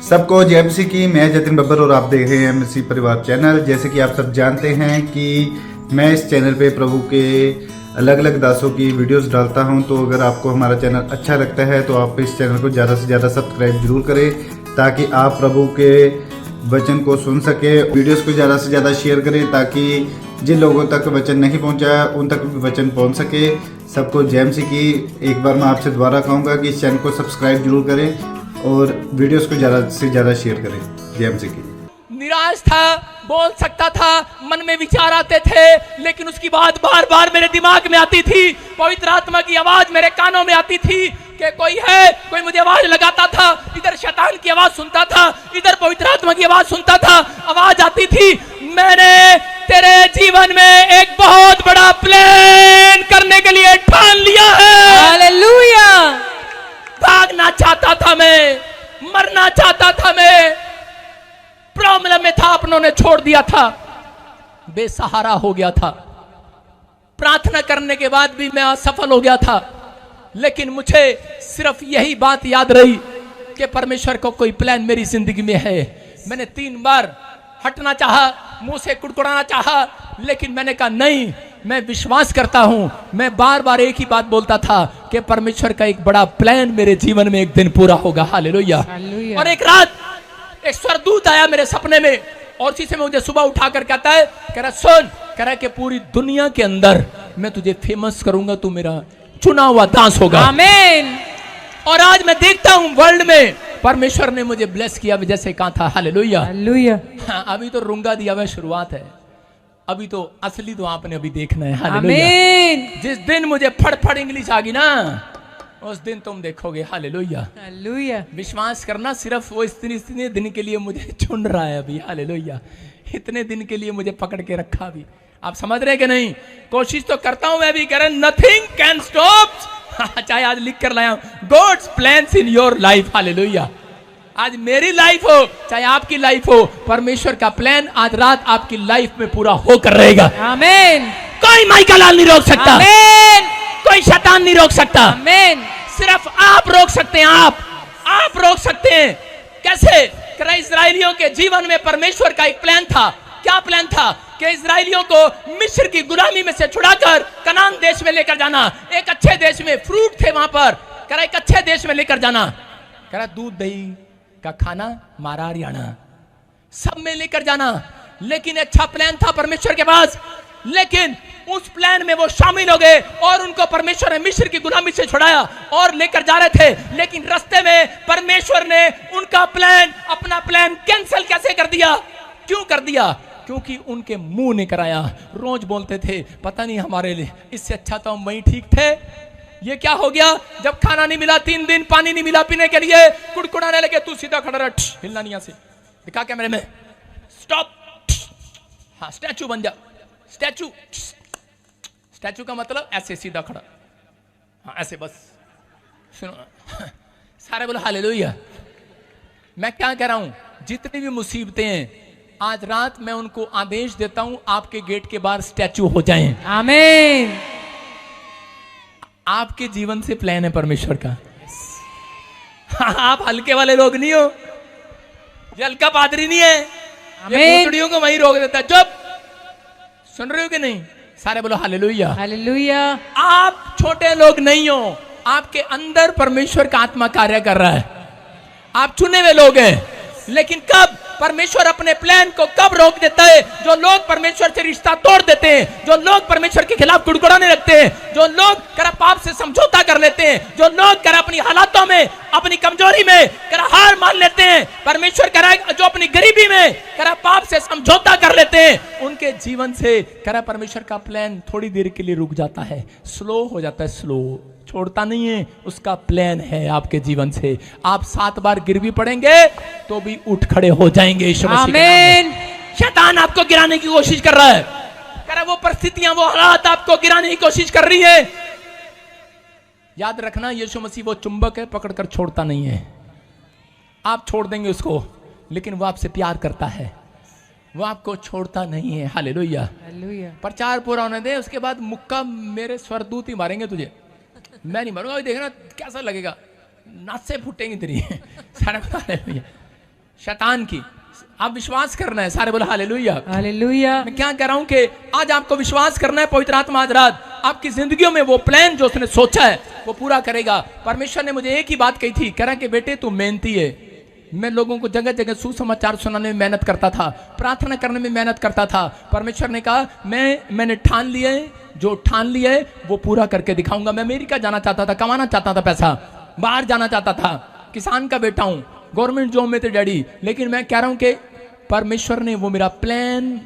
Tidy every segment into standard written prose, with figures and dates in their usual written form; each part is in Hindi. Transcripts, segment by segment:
सबको जय मसीह की। मैं जतिन बब्बर और आप देख रहे हैं मसीह परिवार चैनल। जैसे कि आप सब जानते हैं कि मैं इस चैनल पे प्रभु के अलग अलग दासों की वीडियोस डालता हूं, तो अगर आपको हमारा चैनल अच्छा लगता है तो आप इस चैनल को ज़्यादा से ज़्यादा सब्सक्राइब जरूर करें, ताकि आप प्रभु के वचन को सुन सके। वीडियोस को ज़्यादा से ज़्यादा शेयर करें, ताकि जिन लोगों तक वचन नहीं पहुंचा उन तक भी वचन पहुंच सके। सबको जय मसीह की। एक बार मैं आपसे दोबारा कहूँगा कि इस चैनल को सब्सक्राइब जरूर करें और वीडियोस को ज़्यादा से ज़्यादा शेयर करें। जय मसीह की। निराश था, बोल सकता था, मन में विचार आते थे, लेकिन उसकी बात बार बार मेरे दिमाग में आती थी। पवित्र आत्मा की आवाज मेरे कानों में आती थी कि कोई है, कोई मुझे आवाज लगाता था। इधर शैतान की आवाज सुनता था, इधर पवित्र आत्मा की आवाज सुनता था। आवाज आती थी, मैंने तेरे जीवन में एक बहुत बड़ा प्लान करने के लिए ठान लिया है। हालेलुया। भागना चाहता था मैं, मरना चाहता था मैं, प्रॉब्लम में था, अपनों ने छोड़ दिया था, बेसहारा हो गया था। प्रार्थना करने के बाद भी मैं असफल हो गया था, लेकिन मुझे सिर्फ यही बात याद रही कि परमेश्वर को कोई प्लान मेरी जिंदगी में है। मैंने 3 बार हटना चाहा, मुंह से कुड़कुड़ाना चाहा, लेकिन मैंने कहा नहीं, मैं विश्वास करता हूं। मैं बार बार एक ही बात बोलता था कि परमेश्वर का एक बड़ा प्लान मेरे जीवन में एक दिन पूरा होगा। हालेलुया। और एक रात एक स्वर्गदूत आया मेरे सपने में, और उसी से मुझे सुबह उठा कर कहता है, कह रहा सुन, कह रहा कि पूरी दुनिया के अंदर मैं तुझे फेमस करूंगा, तू मेरा चुना हुआ दास होगा। आमीन। और आज मैं देखता हूं वर्ल्ड में परमेश्वर ने मुझे ब्लेस किया जैसे कहा था। हालेलुया। हालेलुया। हाँ, अभी तो रूंगा दिया हुआ शुरुआत है, अभी तो असली तो आपने अभी देखना है। हालेलुया। आमीन। जिस दिन मुझे फड़ इंग्लिश आ गई ना, उस दिन तुम देखोगे। हालेलुया। हालेलुया। विश्वास करना, सिर्फ वो इतने दिन के लिए मुझे चुन रहा है अभी। हालेलुया। इतने दिन के लिए मुझे पकड़ के रखा अभी। आप समझ रहे कि नहीं? कोशिश तो करता हूं मैं भी, कह रहे नथिंग कैन स्टॉप। चाहे आज लिख कर लाया, God's plans in your life. Hallelujah. आज मेरी लाइफ हो चाहे आपकी लाइफ हो, परमेश्वर का प्लान आज रात आपकी लाइफ में पूरा होकर रहेगा। आमीन। कोई माइका लाल नहीं रोक सकता। आमीन। कोई शैतान नहीं रोक सकता। आमीन। सिर्फ आप रोक सकते हैं। आप रोक सकते हैं। कैसे? कि इस्राएलियों के जीवन में परमेश्वर का एक प्लान था। क्या प्लान था? कि इस्राएलियों को मिस्र की गुलामी में से छुड़ाकर कनान देश में लेकर जाना। एक अच्छे देश में फ्रूट थे वहां पर, कह रहा एक अच्छे देश में लेकर जाना। कह रहा दूध दही का खाना, मारा हरियाणा, सब में लेकर जाना। लेकिन अच्छा प्लान था परमेश्वर के पास, लेकिन उस प्लान में वो शामिल हो गए और उनको परमेश्वर ने मिस्र की गुलामी से छुड़ाया और लेकर जा रहे थे। लेकिन रास्ते में परमेश्वर ने उनका प्लान, अपना प्लान कैंसिल कैसे कर दिया? क्यों कर दिया? क्योंकि उनके मुंह ने कराया। रोज बोलते थे पता नहीं हमारे लिए, इससे अच्छा तो हम वहीं ठीक थे। ये क्या हो गया? जब खाना नहीं मिला, 3 दिन पानी नहीं मिला पीने के लिए, कुड़कुड़ाने लगे। तू सीधा खड़ा रह, हिलना नहीं। यहाँ से दिखा कैमरे में, स्टॉप। हाँ, स्टैचू बन जा। स्टैचू, स्टैचू का मतलब ऐसे सीधा खड़ा। हाँ, ऐसे बस। सुनो, सारे बोलो हालेलुया। मैं क्या कह रहा हूं, जितनी भी मुसीबतें हैं, आज रात मैं उनको आदेश देता हूं, आपके गेट के बाहर स्टैचू हो जाएं। आमीन। आपके जीवन से प्लान है परमेश्वर का। आप हल्के वाले लोग नहीं हो, ये हल्का पादरी नहीं है। ये भूतड़ियों को वहीं रोक देता है। जब सुन रहे हो कि नहीं? सारे बोलो हालेलुया। हालेलुया। आप छोटे लोग नहीं हो, आपके अंदर परमेश्वर का आत्मा कार्य कर रहा है। आप चुने हुए लोग हैं। लेकिन कब परमेश्वर अपने प्लान को कब रोक देता है? जो लोग परमेश्वर से रिश्ता तोड़ देते हैं, जो लोग परमेश्वर के खिलाफ कुड़कुड़ाने लगते हैं, जो लोग कर पाप से समझौता कर लेते हैं, जो लोग कर अपनी हालातों में, अपनी कमजोरी में कर हार मान लेते हैं, परमेश्वर कर जो अपनी गरीबी में कर पाप से समझौता कर लेते हैं, उनके जीवन से कर परमेश्वर का प्लान थोड़ी देर के लिए रुक जाता है, स्लो हो जाता है। स्लो छोड़ता नहीं है, उसका प्लान है आपके जीवन से। आप 7 बार गिर भी पड़ेंगे तो भी उठ खड़े हो जाएंगे यीशु मसीह के नाम में। शैतान आपको गिराने की कोशिश कर रहा है, कह रहा वो परिस्थितियां, वो हालात आपको गिराने की कोशिश कर रही है। याद रखना, यीशु मसीह वो चुंबक है, पकड़कर छोड़ता नहीं है। आप छोड़ देंगे उसको, लेकिन वो आपसे प्यार करता है, वो आपको छोड़ता नहीं है। हालेलुया। हालेलुया। प्रचार पूरा होने दे, उसके बाद मुक्का मेरे स्वर्गदूत ही मारेंगे तुझे, मैं नहीं मारूंगा। देखना कैसा लगेगा, नासे फूटेंगी तेरी। सारे शैतान की। आप विश्वास करना है, सारे बोलो हालेलुया। हालेलुया। मैं क्या कह रहा हूं कि आज आपको विश्वास करना है, पवित्र आत्मा आज रात आपकी जिंदगियों में वो प्लान जो उसने सोचा है वो पूरा करेगा। परमेश्वर ने मुझे एक ही बात कही थी, कह रहा कि बेटे तू मेहनती है। मैं लोगों को जगह जगह सुसमाचार सुनाने में मेहनत करता था, प्रार्थना करने में मेहनत करता था। परमेश्वर ने कहा मैंने ठान लिया है, जो ठान लिया है वो पूरा करके दिखाऊंगा। मैं अमेरिका जाना चाहता था, कमाना चाहता था पैसा, बाहर जाना चाहता था, किसान का बेटा हूं, गवर्नमेंट जॉब में थे डैडी, लेकिन मैं कह रहा हूं कि परमेश्वर ने वो मेरा प्लान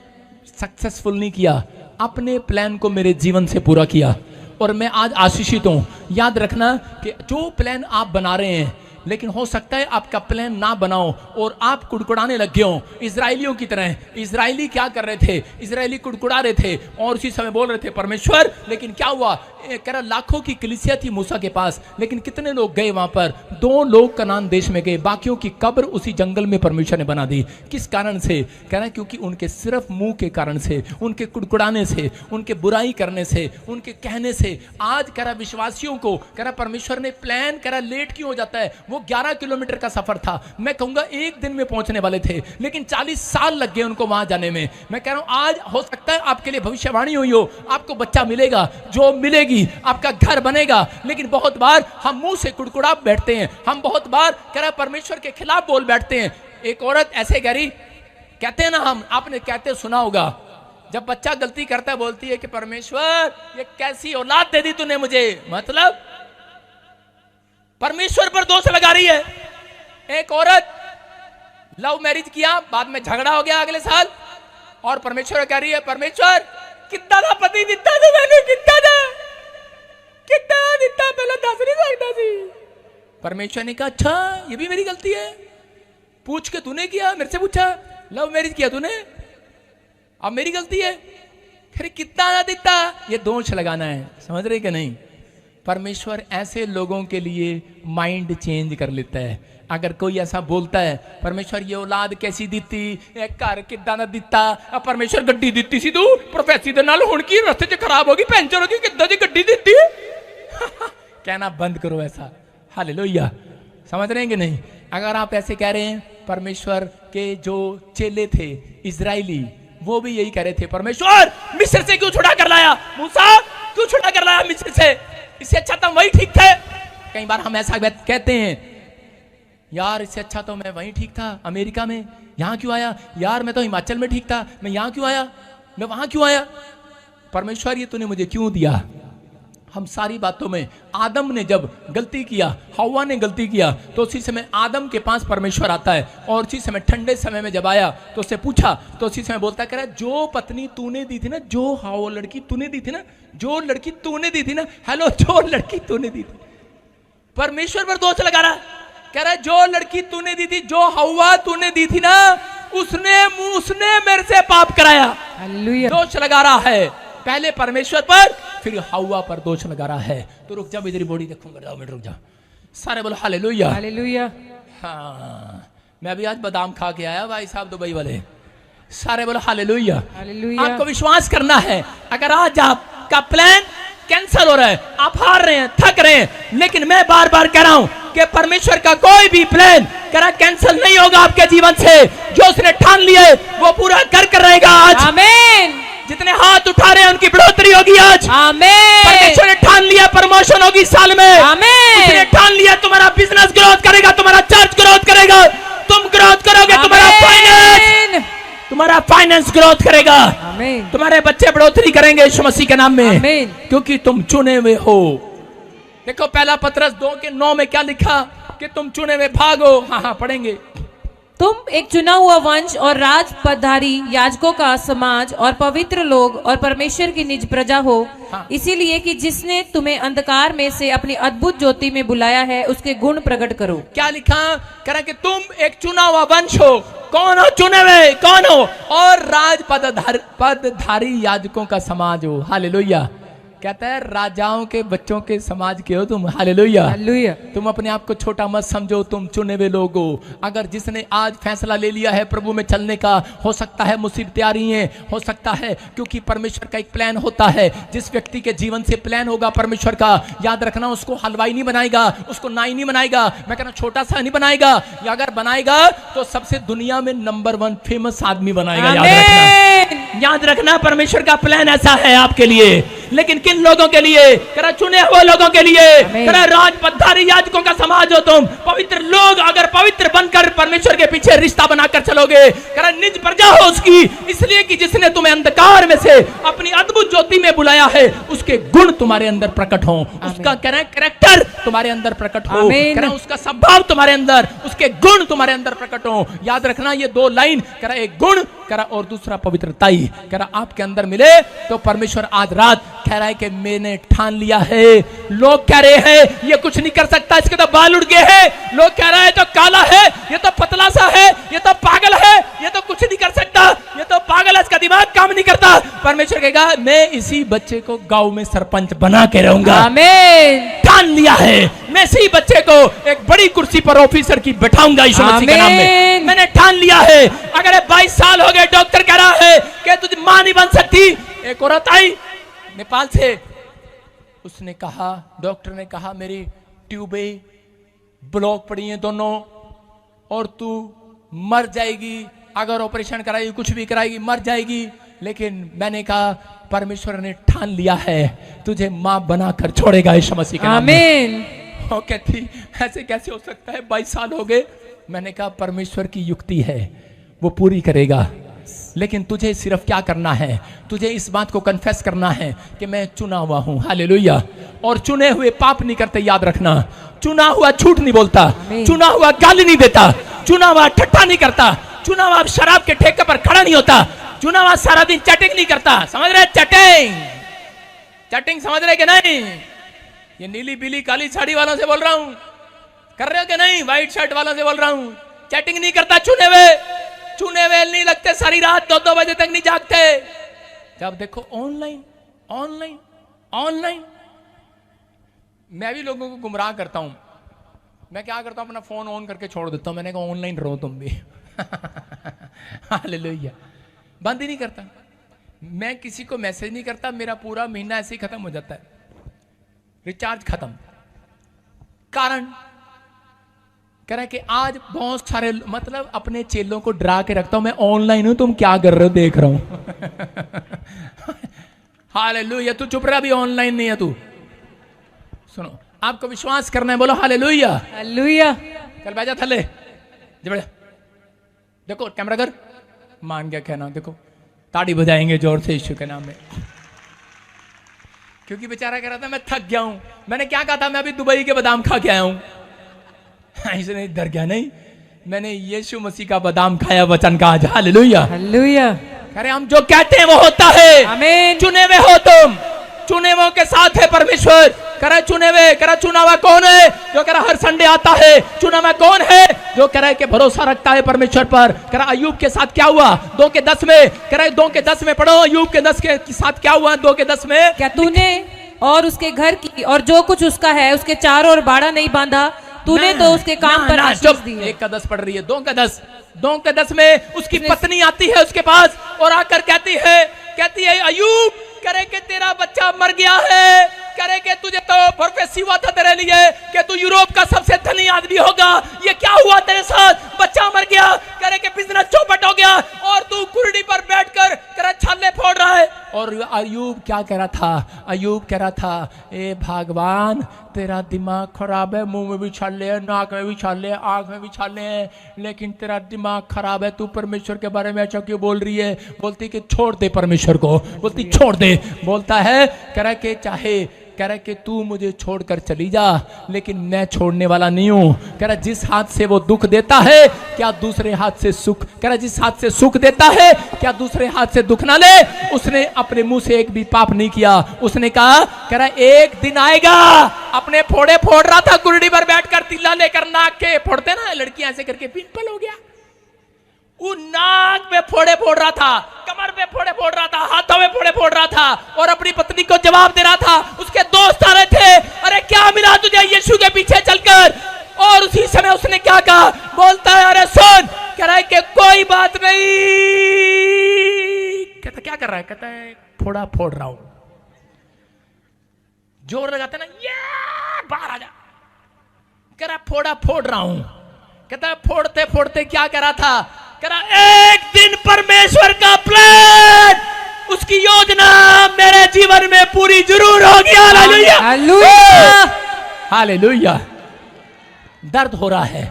सक्सेसफुल नहीं किया, अपने प्लान को मेरे जीवन से पूरा किया और मैं आज आशीषित हूं। याद रखना कि जो प्लान आप बना रहे हैं, लेकिन हो सकता है आपका प्लान ना बनाओ और आप कुड़कुड़ाने लग गए हो इजराइलियों की तरह। इजराइली क्या कर रहे थे? इजराइली कुड़कुड़ा रहे थे और उसी समय बोल रहे थे परमेश्वर, लेकिन क्या हुआ? कह रहा लाखों की कलीसिया थी मूसा के पास, लेकिन कितने लोग गए वहां पर? 2 लोग कनान देश में गए, बाकियों की कब्र उसी जंगल में परमेश्वर ने बना दी। किस कारण से? कह रहा क्योंकि उनके सिर्फ मुंह के कारण से, उनके कुड़कुड़ाने से, उनके बुराई करने से, उनके कहने से। आज कह रहा विश्वासियों को, कह रहा परमेश्वर ने प्लान, कह रहा लेट क्यों हो जाता है? वो 11 किलोमीटर का सफर था, मैं कहूंगा 1 दिन में पहुंचने वाले थे, लेकिन 40 साल लग गए उनको वहां जाने में। मैं कह रहा हूं आज हो सकता है आपके लिए भविष्यवाणी हुई हो, आपको बच्चा मिलेगा, जॉब मिलेगी, आपका घर बनेगा, लेकिन बहुत बार हम मुंह से कुड़कुड़ा बैठते हैं, हम बहुत बार कह रहा परमेश्वर के खिलाफ बोल बैठते हैं। एक औरत ऐसे कह रही, कहते हैं ना हम, आपने कहते सुना होगा, जब बच्चा गलती करता है बोलती है कि परमेश्वर ये कैसी औलाद दे दी तूने मुझे, मतलब परमेश्वर पर दोष लगा रही है। एक औरत लव मैरिज किया, बाद में झगड़ा हो गया अगले साल, और परमेश्वर कह रही है परमेश्वर कितना था पति दिता था, मैंने कितना दिता पहले 10 नहीं सकता थी। परमेश्वर ने कहा अच्छा ये भी मेरी गलती है, पूछ के तूने किया, मेरे से पूछा, लव मैरिज किया तूने, अब मेरी गलती है, फिर कितना दिता, ये दोष लगाना है। समझ रहे कि नहीं? परमेश्वर ऐसे लोगों के लिए माइंड चेंज कर लेता है। अगर कोई ऐसा बोलता है परमेश्वर ये औलाद कैसी दिती, एक घर किदा ना दिता, परमेश्वर गड्डी दिती सी तू प्रोफेसी दे नाल हुण की रस्ते च खराब होगी, पंचर होगी, किदा दी गड्डी दिती कहना बंद करो ऐसा। हालेलुया। समझ रहे हैं कि नहीं? अगर आप ऐसे कह रहे हैं, परमेश्वर के जो चेले थे इजराइली, वो भी यही कह रहे थे परमेश्वर मिस्र से क्यों छुड़ा कर लाया, मूसा क्यों छुड़ा कर लाया मिस्र से, इससे अच्छा तो वही ठीक थे। कई बार हम ऐसा कहते हैं, यार इससे अच्छा तो मैं वहीं ठीक था अमेरिका में, यहां क्यों आया? यार मैं तो हिमाचल में ठीक था, मैं यहां क्यों आया, मैं वहां क्यों आया? परमेश्वर ये तूने मुझे क्यों दिया? हम सारी बातों में, आदम ने जब गलती किया, हव्वा ने गलती किया, तो उसी समय आदम के पास परमेश्वर आता है, और उसी समय ठंडे समय में जब आया तो उससे पूछा, तो उसी समय बोलता कह रहा जो पत्नी तूने दी थी ना, जो हव्वा लड़की तूने दी थी ना, जो लड़की तूने दी थी ना, हेलो जो लड़की तूने दी थी, परमेश्वर पर दोष लगा रहा, कह रहा जो लड़की तूने दी थी, जो हव्वा तूने दी थी ना, उसने मेरे से पाप कराया। हालेलुया। दोष लगा रहा है पहले परमेश्वर पर, फिर हव्वा पर दोष लगा रहा है। तो रुक जा, इधर बॉडी देखूंगा, 2 मिनट रुक जा। सारे बोलो हालेलुया। हालेलुया। हाँ, मैं अभी आज बादाम खा के आया भाई साहब दुबई वाले। सारे बोलो हालेलुया। हालेलुया। आपको विश्वास करना है, अगर आज आपका प्लान कैंसिल हो रहा है, आप हार रहे हैं, थक रहे हैं, लेकिन मैं बार बार कह रहा हूं कि परमेश्वर का कोई भी प्लान करा कैंसिल नहीं होगा आपके जीवन से। जो उसने ठान लिया है वो पूरा कर रहेगा। आज आमीन। जितने हाथ उठा रहे हैं उनकी बढ़ोतरी होगी आज। आमीन। परमेश्वर ने ठान लिया प्रमोशन होगी साल में। आमीन। उसने ठान लिया तुम्हारा बिजनेस ग्रोथ करेगा, तुम्हारा चर्च ग्रोथ करेगा, तुम ग्रोथ करोगे, तुम्हारा फाइनेंस ग्रोथ करेगा, आमीन। तुम्हारे बच्चे बढ़ोतरी करेंगे यीशु मसीह के नाम में, आमीन। क्योंकि तुम चुने हुए हो। देखो पहला पतरस 2:9 में क्या लिखा कि तुम चुने हुए भागो। हाँ पढ़ेंगे। तुम एक चुना हुआ वंश और राज पदधारी याजकों का समाज और पवित्र लोग और परमेश्वर की निज प्रजा हो, हाँ। इसीलिए कि जिसने तुम्हें अंधकार में से अपनी अद्भुत ज्योति में बुलाया है उसके गुण प्रकट करो। क्या लिखा? कह रहा कि तुम एक चुना हुआ वंश हो। कौन हो चुने हुए? कौन हो? और राज पदधारी याजकों का समाज हो। हालेलुया। कहता है राजाओं के बच्चों के समाज के हो तुम। हालेलुया। हालेलुया। तुम अपने आप को छोटा मत समझो, तुम चुने हुए लोग हो। अगर जिसने आज फैसला ले लिया है प्रभु में चलने का, हो सकता है मुसीबतें आ रही हैं, हो सकता है क्योंकि परमेश्वर का एक प्लान होता है। जिस व्यक्ति के जीवन से प्लान होगा परमेश्वर का, याद रखना उसको हलवाई नहीं बनाएगा, उसको नाई नहीं बनाएगा, मैं कहना छोटा सा नहीं बनाएगा, या अगर बनाएगा तो सबसे दुनिया में नंबर 1 फेमस आदमी बनाएगा। याद रखना परमेश्वर का प्लान ऐसा है आपके लिए। लेकिन किन लोगों के लिए? करा चुने हुए लोगों के लिए। करा राज पद्धारी याजकों का समाज हो तुम, पवित्र लोग। अगर पवित्र बनकर परमेश्वर के पीछे रिश्ता बनाकर चलोगे, करा निज प्रजा हो उसकी, इसलिए कि जिसने तुम्हें अंधकार में से अपनी अद्भुत ज्योति में बुलाया है, उसके गुण तुम्हारे अंदर प्रकट हो, उसका कैरेक्टर तुम्हारे अंदर प्रकट हो, करा उसका स्वभाव तुम्हारे अंदर, उसके गुण तुम्हारे अंदर प्रकट हो। याद रखना ये 2 लाइन, करा एक गुण करा और दूसरा पवित्रताई करा आपके अंदर मिले तो परमेश्वर आज रात कह रहा है कि मैंने ठान लिया है। लोग कह रहे हैं ये कुछ नहीं कर सकता, इसके तो बाल उड़ गए हैं। लोग कह रहे हैं तो काला है, ये तो पतला सा है, ये तो पागल है, ये तो कुछ नहीं कर सकता, ये तो पागल है, इसका दिमाग काम नहीं करता। परमेश्वर कहेगा मैं इसी बच्चे को गांव में सरपंच बना के रहूंगा। आमीन। ठान लिया है मैं इसी बच्चे को एक बड़ी कुर्सी पर ऑफिसर की बैठाऊंगा यीशु मसीह के नाम में। मैंने ठान लिया है। अगर 22 साल हो गए, डॉक्टर कह रहा है कि तुझे मां नहीं बन सकती। एक औरत आई नेपाल से, उसने कहा, डॉक्टर ने कहा मेरी ट्यूबें ब्लॉक पड़ी हैं दोनों और तू मर जाएगी, अगर ऑपरेशन कराएगी कुछ भी कराएगी मर जाएगी। लेकिन मैंने कहा परमेश्वर ने ठान लिया है तुझे मां बनाकर छोड़ेगा यीशु मसीह के नाम में। आमीन। वो कहती ऐसे कैसे हो सकता है, 22 साल हो गए। मैंने कहा परमेश्वर की युक्ति है, वो पूरी करेगा। लेकिन तुझे सिर्फ क्या करना है, तुझे इस बात को कन्फेस करना है कि मैं चुना हुआ हूं। हालेलुया। और चुने हुए पाप नहीं करते, याद रखना। चुना हुआ झूठ नहीं बोलता, चुना हुआ गाली नहीं देता, चुना हुआ ठट्ठा नहीं करता, चुना हुआ शराब के ठेके पर खड़ा नहीं होता, चुना हुआ सारा दिन चैटिंग नहीं करता। समझ रहे? चैटिंग चैटिंग समझ रहे कि नहीं? ये नीली पीली काली साड़ी वालों से बोल रहा हूं, कर रहे हो कि नहीं? व्हाइट शर्ट वालों से बोल रहा हूं, चैटिंग नहीं करता। चुने हुए नहीं लगते, सारी रात 2-2 बजे तक नहीं जागते। जब देखो ऑनलाइन ऑनलाइन ऑनलाइन। मैं भी लोगों को गुमराह करता हूं। मैं क्या करता हूं, अपना फोन ऑन करके छोड़ देता हूं। मैंने कहा ऑनलाइन रहो तुम भी। हालेलुया। बंद ही नहीं करता। मैं किसी को मैसेज नहीं करता, मेरा पूरा महीना ऐसे ही खत्म हो जाता है, रिचार्ज खत्म। कारण कह रहा है कि आज बहुत सारे, मतलब अपने चेलों को डरा के रखता हूं, मैं ऑनलाइन हूं, तुम क्या कर रहे हो देख रहा हूं। हालेलुया। तू चुप रहा, अभी ऑनलाइन नहीं है तू। सुनो, आपको विश्वास करना है, बोलो हालेलुया। हालेलुया। चल बैठा थले, देखो कैमरा कर, मान गया कहना, देखो ताड़ी बजाएंगे जोर से यीशु के नाम में। क्योंकि बेचारा कह रहा था मैं थक गया हूं। मैंने क्या कहा था, मैं अभी दुबई के बादाम खा के आया हूं। इसने डर गया, नहीं मैंने यीशु मसीह का बादाम खाया वचन का आज। हालेलुया। हालेलुया। अरे हम जो कहते हैं वो होता है। आमीन। चुने हुए हो तुम, चुने हुए के साथ है परमेश्वर। करा चुने हुए, करा चुना हुआ कौन है जो करा हर संडे आता है? चुना हुआ कौन है जो कह रहा है कि भरोसा रखता है परमेश्वर पर? करा अय्यूब के साथ क्या हुआ 2 के 10 में? करा 2 के 10 में पढ़ो, अय्यूब के 10 के साथ क्या हुआ 2 के 10 में? क्या तूने और उसके घर की और जो कुछ उसका है उसके चारों ओर बाड़ा नहीं बांधा? तूने तो उसके काम पर आशीष दी है। 1 का 10 पढ़ रही है, 2 का 10 में उसकी पत्नी आती है उसके पास और आकर कहती है अय्यूब करे कि तेरा बच्चा मर गया है, करे कि तुझे तो प्रोफेसी हुआ था तेरे लिए कि तू यूरोप का सबसे धनी आदमी होगा। ये क्या हुआ तेरे साथ? बच्चा मर गया, करे कि बिजनेस चौपट हो गया और तू कुर्सी पर बैठकर करे छाले फोड़ रहा है। और अय्यूब क्या कह रहा था? अय्यूब कह रहा था ए भगवान तेरा दिमाग खराब है, मुंह में भी छाले हैं, नाक में भी छाले हैं, आंख में भी छाले हैं, लेकिन तेरा दिमाग खराब है। तू परमेश्वर के बारे में अच्छा क्यों बोल रही है? बोलती कि छोड़ दे परमेश्वर को, बोलती छोड़ दे। बोलता है कह रहा कि चाहे कह रहा कि तू मुझे छोड़कर चली जा, लेकिन मैं छोड़ने वाला नहीं हूं। कह रहा जिस हाथ से वो दुख देता है क्या दूसरे हाथ से सुख, कह रहा जिस हाथ से सुख देता है क्या दूसरे हाथ से दुख ना ले। उसने अपने मुंह से एक भी पाप नहीं किया। उसने कहा कह रहा एक दिन आएगा, अपने फोड़े फोड़ रहा था कुर्सी पर बैठकर, तिल्ला लेकर नाक के फोड़ते ना लड़कियां ऐसे करके, पिंपल हो गया, वो नाक पे फोड़े फोड़ रहा था, कमर पे फोड़े फोड़ रहा था, हाथों में फोड़े फोड़ रहा था और अपनी पत्नी को जवाब दे रहा था। उसके दोस्त आ रहे थे, अरे क्या मिला तुझे यीशु के पीछे चलकर? और उसी समय उसने क्या कहा? बोलता है अरे सुन, कह रहा है कि कोई बात नहीं। कहता क्या कर रहा है? कहता है फोड़ा फोड़ रहा हूं। जोर लगाते ना, ये बाहर आ जा। कह रहा फोड़ा फोड़ रहा हूं। कहता है फोड़ते फोड़ते क्या करा था? कह रहा एक दिन परमेश्वर का प्लान, उसकी योजना मेरे जीवन में पूरी जरूर होगी। Hallelujah, hallelujah, hallelujah. दर्द हो रहा है,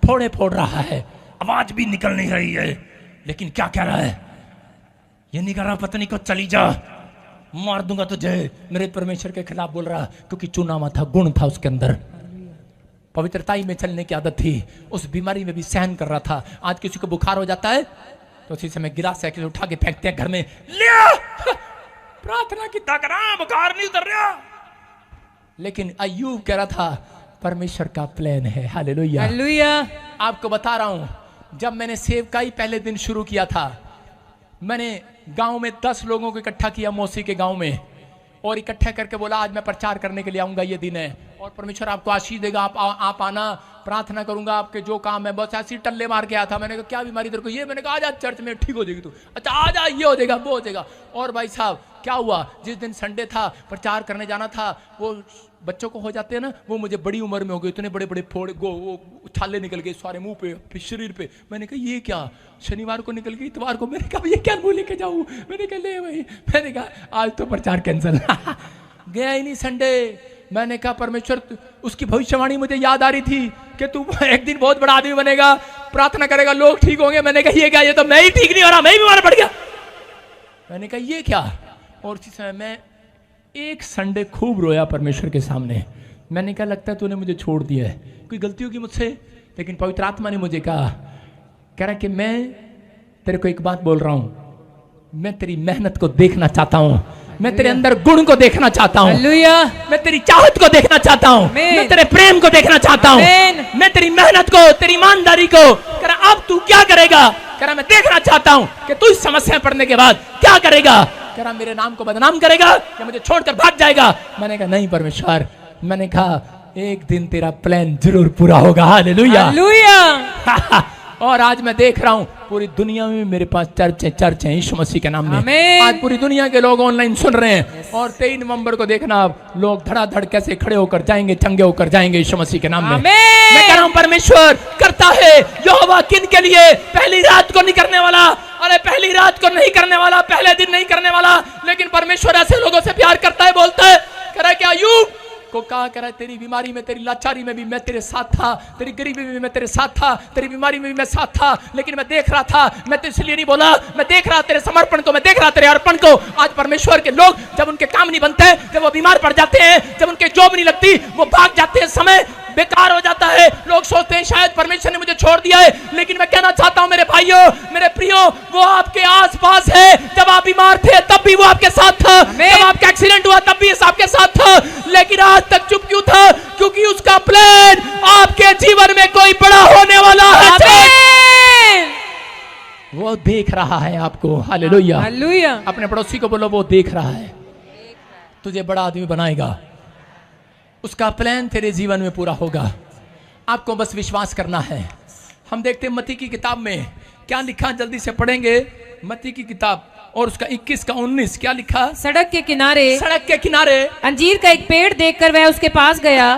फोड़े फोड़ रहा है, आवाज भी निकल नहीं रही है, लेकिन क्या कह रहा है? ये नहीं कह रहा पत्नी को चली जा, मार दूंगा तुझे, मेरे परमेश्वर के खिलाफ बोल रहा, क्योंकि चुना हुआ था, गुण था उसके अंदर, पवित्रताई में चलने की आदत थी, उस बीमारी में भी सहन कर रहा था। आज किसी को बुखार हो जाता है तो उसी समय गिलास से उठा के फेंकते हैं घर में, लिया प्रार्थना की ताकरा, बुखार नहीं उतर रहा। लेकिन अय्यूब कह रहा था परमेश्वर का प्लान है। Hallelujah, hallelujah. आपको बता रहा हूं, जब मैंने सेवकाई पहले दिन शुरू किया था, मैंने गांव में 10 लोगों को इकट्ठा किया, मौसी के गांव में, और इकट्ठा करके बोला आज मैं प्रचार करने के लिए आऊंगा, ये दिन है और परमेश्वर आपको आशीष देगा, आप आना, प्रार्थना करूंगा, आपके जो काम है। बस ऐसी टल्ले मार के आया था। मैंने कहा क्या बीमारी तेरे को? ये मैंने कहा आजा चर्च में, ठीक हो जाएगी तू। अच्छा आजा, ये हो जाएगा, वो हो जाएगा। और भाई साहब क्या हुआ, जिस दिन संडे था, प्रचार करने जाना था, वो बच्चों को हो जाते हैं ना, वो मुझे बड़ी उम्र में हो गए, इतने बड़े बड़े फोड़ वो छाले निकल गए सारे मुंह पे, शरीर पे। मैंने कहा ये क्या? शनिवार को निकल गई, इतवार को। मैंने कहा ये क्या मुंह लेके जाऊं? मैंने कहा ले भाई, मैंने कहा आज तो प्रचार कैंसिल गया ही नहीं संडे। मैंने कहा परमेश्वर, उसकी भविष्यवाणी मुझे याद आ रही थी कि तू एक दिन बहुत बड़ा आदमी बनेगा, प्रार्थना करेगा, लोग ठीक होंगे। मैंने कहा ये क्या? ये तो मैं ही ठीक नहीं हो रहा, मैं ही बीमार पड़ गया। मैंने कहा ये क्या? और उसी समय मैं एक संडे खूब रोया परमेश्वर के सामने। मैंने कहा लगता है तूने मुझे छोड़ दिया है, कोई गलती होगी मुझसे। लेकिन पवित्र आत्मा ने मुझे कहा, कह रहा कि मैं तेरे को एक बात बोल रहा हूं, मैं तेरी मेहनत को देखना चाहता हूं, मैं तेरे अंदर गुण को देखना चाहता हूं, मैं तेरी चाहत को देखना चाहता हूं, मैं तेरे प्रेम को देखना चाहता हूं, मैं तेरी मेहनत को, तेरी ईमानदारी को। कह रहा अब तू क्या करेगा? कह रहा मैं देखना चाहता हूं कि तू इस समस्या पड़ने के बाद क्या करेगा। कह रहा मेरे नाम को बदनाम करेगा या मुझे छोड़कर भाग जाएगा? मैंने कहा नहीं परमेश्वर, मैंने कहा एक दिन तेरा प्लान जरूर पूरा होगा। Hallelujah, hallelujah. और आज मैं देख रहा हूं पूरी दुनिया में मेरे पास चर्च है यीशु मसीह के नाम में। आज पूरी दुनिया के लोग ऑनलाइन सुन रहे हैं। और 23 नवंबर को देखना आप लोग धड़ाधड़ कैसे खड़े होकर जाएंगे, चंगे होकर जाएंगे यीशु मसीह के नाम में। मैं कह रहा हूं परमेश्वर करता है यहोवा किन के लिए? पहली रात को नहीं करने वाला, अरे पहली रात को नहीं करने वाला, पहले दिन नहीं करने वाला, लेकिन परमेश्वर ऐसे लोगों से प्यार करता है। बोलता है, कह रहा है क्या अय्यूब को कहा, कह रहा है तेरी बीमारी में, तेरी लाचारी में भी मैं तेरे साथ था, तेरी गरीबी में भी मैं तेरे साथ था, तेरी बीमारी में भी मैं साथ था, लेकिन मैं देख रहा था, मैं तो इसलिए नहीं बोला, मैं देख रहा तेरे समर्पण को, मैं देख रहा तेरे अर्पण को। आज परमेश्वर के लोग जब उनके काम नहीं बनते, जब वो बीमार पड़ जाते हैं, जब उनके जॉब नहीं लगती, वो भाग जाते हैं, समय बेकार हो जाता है, लोग सोचते हैं शायद परमेश्वर ने मुझे छोड़ दिया है। लेकिन मैं कहना चाहता हूं मेरे भाइयों, मेरे प्रियो, वो आपके आसपास है। जब आप बीमार थे तब भी वो आपके साथ था, जब आपका एक्सीडेंट हुआ तब भी आपके साथ था, लेकिन आज तक चुप क्यों था? क्योंकि उसका प्लान आपके जीवन में कोई बड़ा होने वाला है। वो देख रहा है आपको। Hallelujah, hallelujah. अपने पड़ोसी को बोलो वो देख रहा है, तुझे बड़ा आदमी बनाएगा, उसका प्लान तेरे जीवन में पूरा होगा। आपको बस विश्वास करना है। हम देखते हैं मत्ती की किताब में क्या लिखा, जल्दी से पढ़ेंगे मत्ती की किताब और उसका 21 का 19 क्या लिखा? सड़क के किनारे अंजीर का एक पेड़ देखकर वह उसके पास गया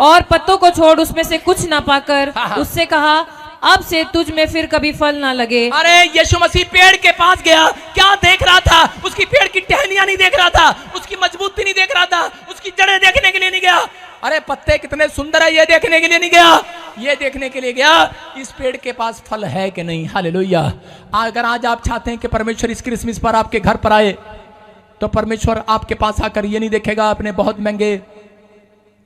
और पत्तों को छोड़ उसमें से कुछ ना पाकर उससे कहा, अब से तुझ में फिर कभी फल ना लगे। अरे यीशु मसीह पेड़ के पास गया, क्या देख रहा था? उसकी पेड़ की टहनियां नहीं देख रहा था, उसकी मजबूती नहीं देख रहा था, उसकी जड़ें देखने के लिए नहीं गया। अरे पत्ते कितने सुंदर है ये देखने के लिए नहीं गया, ये देखने के लिए गया इस पेड़ के पास फल है कि नहीं। हालेलुया। अगर आज आप चाहते हैं कि परमेश्वर इस क्रिसमस पर आपके घर पर आए, तो परमेश्वर आपके पास आकर ये नहीं देखेगा अपने बहुत महंगे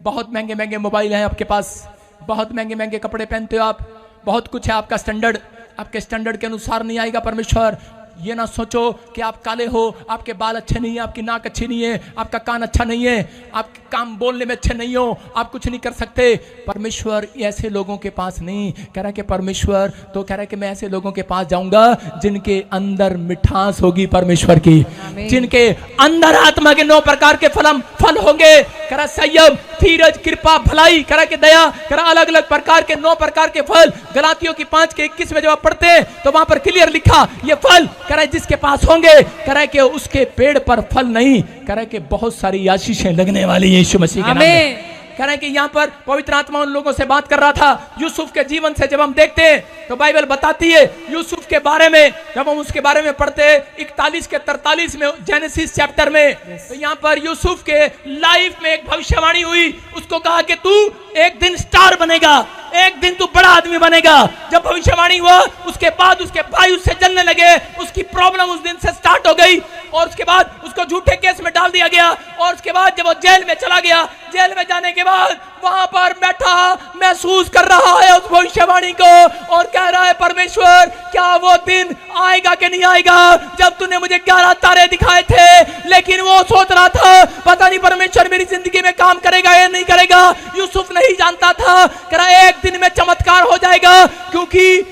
महंगे मोबाइल हैं आपके पास, बहुत महंगे महंगे कपड़े पहनते हो आप, बहुत कुछ है आपका स्टैंडर्ड, आपके स्टैंडर्ड के अनुसार नहीं आएगा परमेश्वर। ये ना सोचो कि आप काले हो, आपके बाल अच्छे नहीं है, आपकी नाक अच्छी नहीं है, आपका कान अच्छा नहीं है, आप काम बोलने में अच्छे नहीं हो, आप कुछ नहीं कर सकते। परमेश्वर ऐसे लोगों के पास नहीं कह रहा कि परमेश्वर तो कह रहा है कि मैं ऐसे लोगों के पास जाऊंगा जिनके अंदर मिठास होगी परमेश्वर की, जिनके अंदर आत्मा के 9 प्रकार के फल होंगे। कह रहा संयम, धीरज, कृपा, भलाई, कह रहा कि दया, कह रहा अलग अलग प्रकार के 9 प्रकार के फल। गलातियों की 5:21 में जब आप पढ़ते हैं तो वहां पर क्लियर लिखा ये फल कह रहा है जिसके पास होंगे, कह रहा है कि उसके पेड़ पर फल नहीं, कह रहा है कि बहुत सारी आशीषें लगने वाली है यीशु मसीह के नाम में। कह रहे हैं कि यहाँ पर पवित्र आत्मा उन लोगों से बात कर रहा था। यूसुफ के जीवन से जब हम देखते हैं तो बाइबल बताती है यूसुफ के बारे में, जब हम उसके बारे में पढ़ते हैं 41 के 43 में जेनेसिस चैप्टर में, तो यहाँ पर यूसुफ के लाइफ में एक भविष्यवाणी हुई। उसको कहा कि तू एक दिन स्टार बनेगा, एक दिन तू बड़ा आदमी बनेगा। जब भविष्यवाणी हुआ उसके बाद उसके भाई उससे जलने लगे, उसकी प्रॉब्लम उस दिन से स्टार्ट हो गई और उसके बाद उसको झूठे केस में डाल दिया गया। और उसके बाद जब वो जेल में चला गया, जेल में जाने के बाद वहां पर बैठा महसूस कर रहा है उस भविष्यवाणी को और कह रहा है परमेश्वर क्या वो दिन आएगा कि नहीं आएगा जब तूने मुझे 11 तारे दिखाए थे। लेकिन वो सोच रहा था पता नहीं परमेश्वर मेरी जिंदगी में काम करेगा या नहीं करेगा। यूसुफ नहीं जानता था कह रहा एक दिन में चमत्कार हो जाएगा, क्योंकि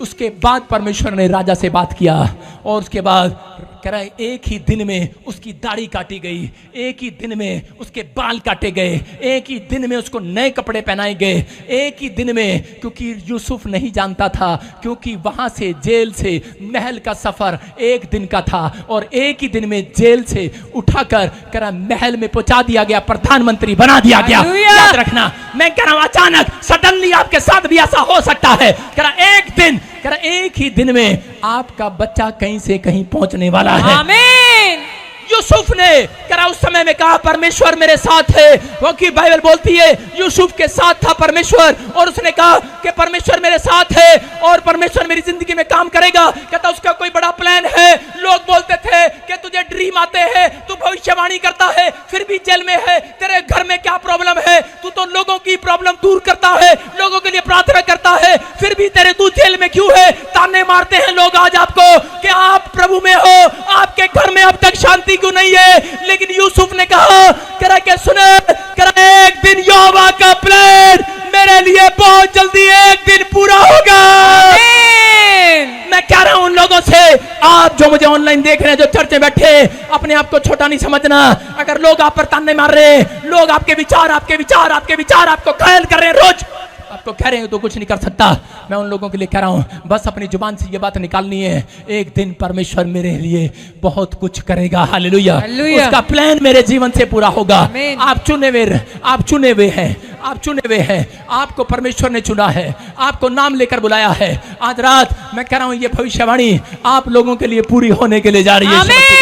उसके बाद परमेश्वर ने राजा से बात किया और उसके बाद कह रहा है एक ही दिन में उसकी दाढ़ी काटी गई, एक ही दिन में उसके बाल काटे गए, एक ही दिन में उसको नए कपड़े पहनाए गए, एक ही दिन में। क्योंकि यूसुफ नहीं जानता था, क्योंकि वहां से जेल से महल का सफर एक दिन का था और एक ही दिन में जेल से उठाकर कह रहा महल में पहुंचा दिया गया, प्रधानमंत्री बना दिया गया। याद रखना, मैं कह रहा हूं अचानक सडनली आपके साथ भी ऐसा हो सकता है। कह रहा एक दिन, कह रहा एक ही दिन में आपका बच्चा कहीं से कहीं पहुंचने वाला है। आमीन। यूसुफ ने कह रहा उस समय में कहा परमेश्वर मेरे साथ है, क्योंकि बाइबल बोलती है यूसुफ के साथ था परमेश्वर और उसने कहा कि परमेश्वर मेरे साथ है और परमेश्वर मेरी जिंदगी में काम करेगा। कहता उसका कोई बड़ा प्लान है। लोग बोलते थे कि तुझे ड्रीम आते हैं, तू भविष्यवाणी करता है, फिर भी जेल में है, तेरे घर में क्या प्रॉब्लम है, तू तो लोगों की प्रॉब्लम दूर करता है, लोगों के लिए प्रार्थना करता है, फिर भी तेरे तू जेल में क्यों है। ताने मारते हैं लोग आज आपको कि आप प्रभु में हो, आपके घर में अब तक शांति क्यों नहीं है। लेकिन यूसुफ ने कहा करा के सुने, करा एक दिन यहोवा का प्लान मेरे लिए बहुत जल्दी एक दिन पूरा होगा। मैं कह रहा हूं उन लोगों से, आप जो मुझे ऑनलाइन देख रहे हैं, जो चर्च में बैठे, अपने आप को छोटा नहीं समझना। अगर लोग आप पर ताने मार रहे हैं, लोग आपके विचार आपको घायल कर रहे हैं, रोज आपको कह रहे हैं तो कुछ नहीं कर सकता, मैं उन लोगों के लिए कह रहा हूं बस अपनी जुबान से ये बात निकालनी है, एक दिन परमेश्वर मेरे लिए बहुत कुछ करेगा। हालेलुया। उसका प्लान मेरे जीवन से पूरा होगा। आप चुने हुए हैं, आपको परमेश्वर ने चुना है, आपको नाम लेकर बुलाया है। आज रात मैं कह रहा हूं ये भविष्यवाणी आप लोगों के लिए पूरी होने के लिए जा रही है।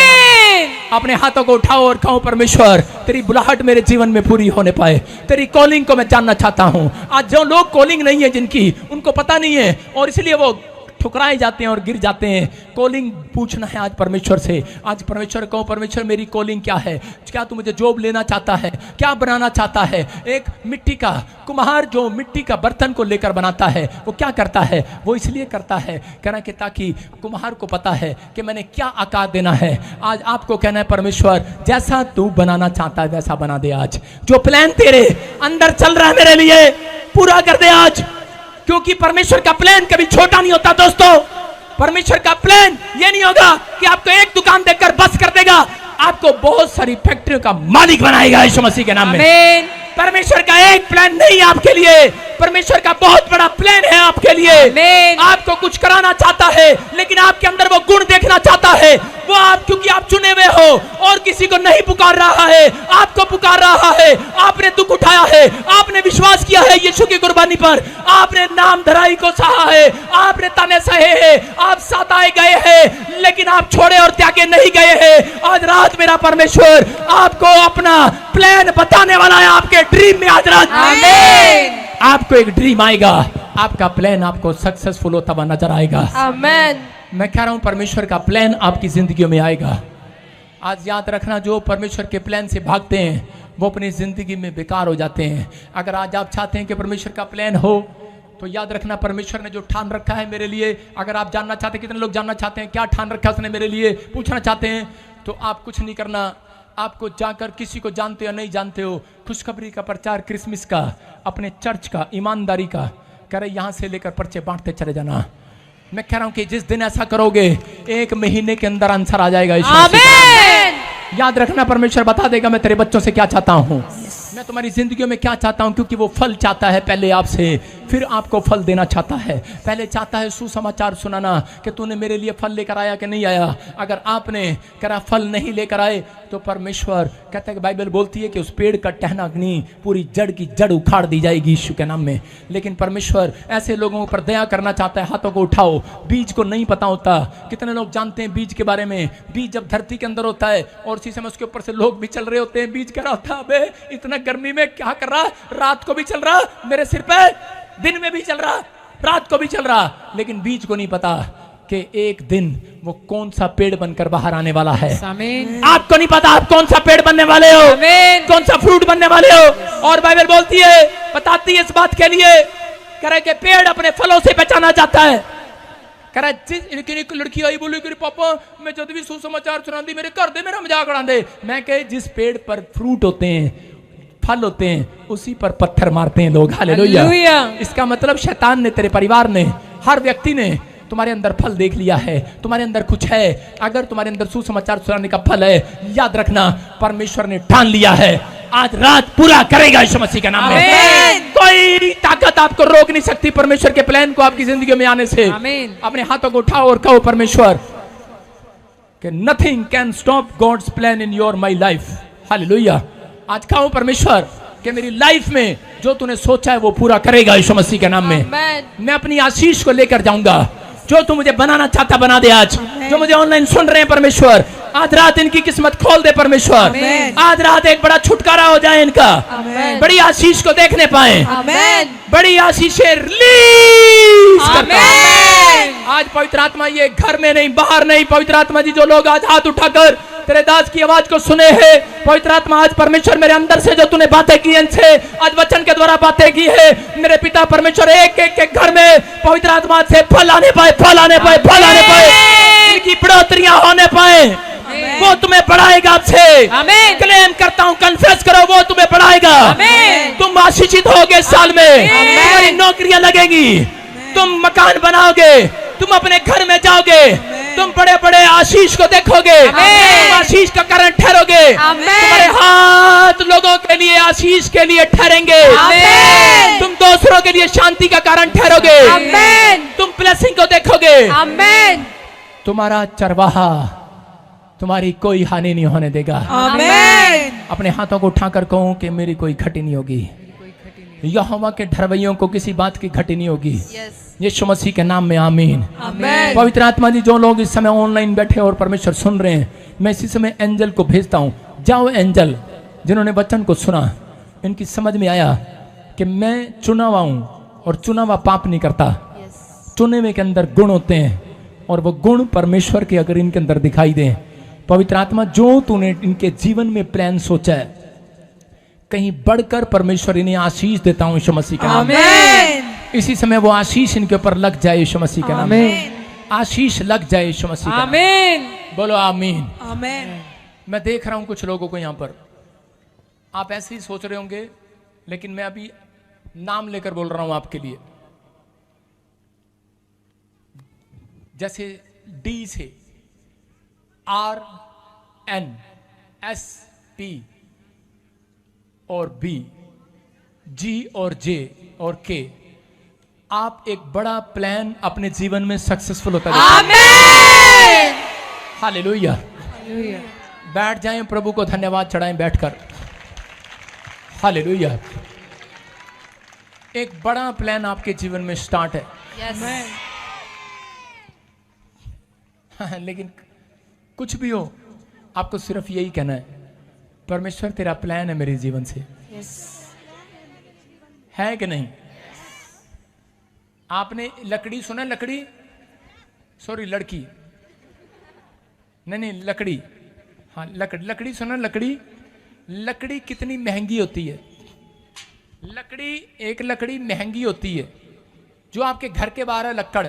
अपने हाथों को उठाओ और कहो परमेश्वर तेरी बुलाहट मेरे जीवन में पूरी होने पाए, तेरी कॉलिंग को मैं जानना चाहता हूं। आज जो लोग कॉलिंग नहीं है जिनकी, उनको पता नहीं है और इसलिए वो ठुकराए जाते हैं और गिर जाते हैं। कॉलिंग पूछना है आज परमेश्वर से। आज परमेश्वर कहो परमेश्वर मेरी कॉलिंग क्या है, क्या तू मुझे जॉब लेना चाहता है, क्या बनाना चाहता है। एक मिट्टी का कुम्हार जो मिट्टी का बर्तन को लेकर बनाता है वो क्या करता है, वो इसलिए करता है कहना कि ताकि कुम्हार को पता है कि मैंने क्या आकार देना है। आज आपको कहना है परमेश्वर जैसा तू बनाना चाहता है वैसा बना दे। आज जो प्लान तेरे अंदर चल रहा है मेरे लिए पूरा कर दे आज, क्योंकि परमेश्वर का प्लान कभी छोटा नहीं होता दोस्तों। परमेश्वर का प्लान ये नहीं होगा कि आपको एक दुकान देकर बस कर देगा, आपको बहुत सारी फैक्ट्रियों का मालिक बनाएगा यीशु मसीह के नाम में। परमेश्वर का एक प्लान नहीं आपके लिए, परमेश्वर का बहुत बड़ा प्लान है आपके लिए। आपको कुछ कराना चाहता है लेकिन आपके अंदर वो गुण देखना चाहता है। वो आप क्योंकि आप चुने हुए हो और किसी को नहीं पुकार रहा है, आपको पुकार रहा है। आपने दुख उठाया है, आपने विश्वास किया है यीशु की कुर्बानी पर, आपने नाम धराई को सहा है, आपने ताने सहे हैं, आप सताए गए हैं लेकिन आप छोड़े और त्यागे नहीं गए हैं। आज रात मेरा परमेश्वर आपको अपना प्लान बताने वाला है। आपके ड्रीम में आज रात आपको एक ड्रीम आएगा, आपका प्लान आपको सक्सेसफुल होता हुआ नजर आएगा। आमेन। मैं कह रहा हूं परमेश्वर का प्लान आपकी जिंदगी में आएगा। आज याद रखना जो परमेश्वर के प्लान से भागते हैं वो अपनी जिंदगी में बेकार हो जाते हैं। अगर आज आप चाहते हैं कि परमेश्वर का प्लान हो तो याद रखना परमेश्वर ने जो ठान रखा है मेरे लिए, अगर आप जानना चाहते हैं, कितने लोग जानना चाहते हैं क्या ठान रखा है उसने मेरे लिए, पूछना चाहते हैं, तो आप कुछ नहीं करना, आपको जाकर किसी को जानते हो नहीं जानते हो, खुशखबरी का प्रचार, क्रिसमस का, अपने चर्च का, ईमानदारी का, कह रहे यहाँ से लेकर पर्चे बांटते चले जाना। मैं कह रहा हूं कि जिस दिन ऐसा करोगे 1 महीने के अंदर आंसर आ जाएगा। आमीन। याद रखना परमेश्वर बता देगा मैं तेरे बच्चों से क्या चाहता हूं, मैं तुम्हारी जिंदगियों में क्या चाहता हूं, क्योंकि वो फल चाहता है पहले आपसे, फिर आपको फल देना चाहता है। पहले चाहता है सुसमाचार सुनाना कि तूने मेरे लिए फल लेकर आया कि नहीं आया। अगर आपने करा फल नहीं लेकर आए तो परमेश्वर कहता है कि बाइबल बोलती है कि उस पेड़ का टहना अग्नि पूरी जड़ की जड़ उखाड़ दी जाएगी यीशु के नाम में। लेकिन परमेश्वर ऐसे लोगों पर दया करना चाहता है। हाथों को उठाओ। बीज को नहीं पता होता, कितने लोग जानते हैं बीज के बारे में? बीज जब धरती के अंदर होता है और उसी समय उसके ऊपर से लोग भी चल रहे होते हैं, बीज कह रहा होता है अबे इतना गर्मी में क्या कर रहा, रात को भी चल रहा मेरे सिर पे, दिन में भी चल रहा, रात को भी चल रहा। लेकिन बीज को नहीं पता कि एक दिन वो कौन सा पेड़ बनकर बाहर आने वाला है। आमीन। आपको नहीं पता आप कौन सा पेड़ बनने वाले हो, आमीन। कौन सा फ्रूट बनने वाले हो। और बाइबल बोलती है, बताती है इस बात के लिए, कह रहा है कि पेड़ अपने फलों से पहचाना जाता है। कह रहा है एक लड़की आई बोली कि पापा मैं जब भी सुसमाचार सुनाती मेरे घर दे मेरा मजाक उड़ाते। मैं कहे जिस पेड़ पर फ्रूट होते हैं, फल होते हैं, उसी पर पत्थर मारते हैं लोग। हालेलुया। इसका मतलब शैतान ने, तेरे परिवार ने, हर व्यक्ति ने तुम्हारे अंदर फल देख लिया है, तुम्हारे अंदर कुछ है। अगर तुम्हारे अंदर सुसमाचार सुनाने का फल है, याद रखना परमेश्वर ने ठान लिया है आज रात पूरा करेगा यीशु मसीह के नाम में। कोई ताकत आपको रोक नहीं सकती परमेश्वर के प्लान को आपकी जिंदगी में आने से। आमीन। अपने हाथों को उठाओ और कहो परमेश्वर कि nothing can stop God's plan in your my life. Hallelujah. आज कहो परमेश्वर कि मेरी लाइफ में जो तूने सोचा है वो पूरा करेगा यीशु मसीह के नाम में। आमीन। मैं अपनी आशीष को लेकर जाऊंगा। जो तू मुझे बनाना चाहता बना दे। आज जो मुझे ऑनलाइन सुन रहे हैं परमेश्वर, आज रात इनकी किस्मत खोल दे परमेश्वर। आमीन। आज रात एक बड़ा छुटकारा हो जाए इनका, आमीन। बड़ी आशीष को देखने पाए, आमीन। बड़ी आशीषें रिलीज करता है। आमीन। आज पवित्र आत्मा ये घर में नहीं बाहर नहीं, पवित्र आत्मा जी जो लोग आज हाथ उठाकर तेरे दास की आवाज को सुने हैं, पवित्र आत्मा आज परमेश्वर मेरे अंदर से जो तूने बातें की इनसे, आज वचन के द्वारा बातें की है मेरे पिता परमेश्वर, एक एक के घर में पवित्र आत्मा से फल आने पाए, फल आने पाए, फल आने पाए, इनकी बढ़ोतरियां होने पाए। वो तुम्हें बढ़ाएगा आपसे। आमीन। क्लेम करता हूँ, कन्फेस करो, वो तुम्हें बढ़ाएगा। आमीन। तुम आशीषित होगे इस साल में, तुम्हारी नौकरियां लगेंगी, तुम मकान बनाओगे, तुम अपने घर में जाओगे, तुम बड़े बड़े आशीष को देखोगे, तुम आशीष का कारण ठहरोगे। तुम्हारे हाथ लोगों के लिए आशीष के लिए ठहरेंगे। आमीन। तुम दूसरों के लिए शांति का कारण ठहरोगे। आमीन। तुम ब्लेसिंग को देखोगे। आमीन। तुम्हारा चरवाहा तुम्हारी कोई हानि नहीं होने देगा। आमीन। अपने हाथों को उठाकर कहूं कि मेरी कोई घटी नहीं होगी। यहोवा के ढरवैयों को किसी बात की घटी नहीं होगी। यीशु मसीह के नाम में आमीन। आमीन। पवित्र आत्मा जी जो लोग इस समय ऑनलाइन बैठे और परमेश्वर सुन रहे हैं, मैं इसी समय एंजल को भेजता हूं। जाओ एंजल जिन्होंने वचन को सुना, इनकी समझ में आया कि मैं चुना हुआ हूं और चुना हुआ पाप नहीं करता। चुने हुए के अंदर गुण होते हैं और वो गुण परमेश्वर के अगर इनके अंदर दिखाई दें, पवित्र आत्मा जो तूने इनके जीवन में प्लान सोचा है कहीं बढ़कर परमेश्वर इन्हें आशीष देता हूं यीशु मसीह के नाम में। इसी समय वो आशीष इनके ऊपर लग जाए यीशु मसीह के नाम में। आशीष लग जाए यीशु मसीह के नाम में। आमीन। बोलो आमीन। आमीन। मैं देख रहा हूं कुछ लोगों को यहां पर, आप ऐसे ही सोच रहे होंगे, लेकिन मैं अभी नाम लेकर बोल रहा हूं आपके लिए। जैसे डी से RNSP और B, G और J और K, आप एक बड़ा प्लान अपने जीवन में सक्सेसफुल होता है। आमीन। हालेलुया। बैठ जाएं, प्रभु को धन्यवाद चढ़ाएं बैठकर। हालेलुया। एक बड़ा प्लान आपके जीवन में स्टार्ट है। हाँ, लेकिन कुछ भी हो आपको सिर्फ यही कहना है, परमेश्वर तेरा प्लान है मेरे जीवन से। है कि नहीं? आपने लकड़ी सुना? लकड़ी, सॉरी लड़की, नहीं लकड़ी, हाँ लकड़ी सुना? लकड़ी कितनी महंगी होती है। लकड़ी, एक लकड़ी महंगी होती है, जो आपके घर के बाहर है लक्कड़,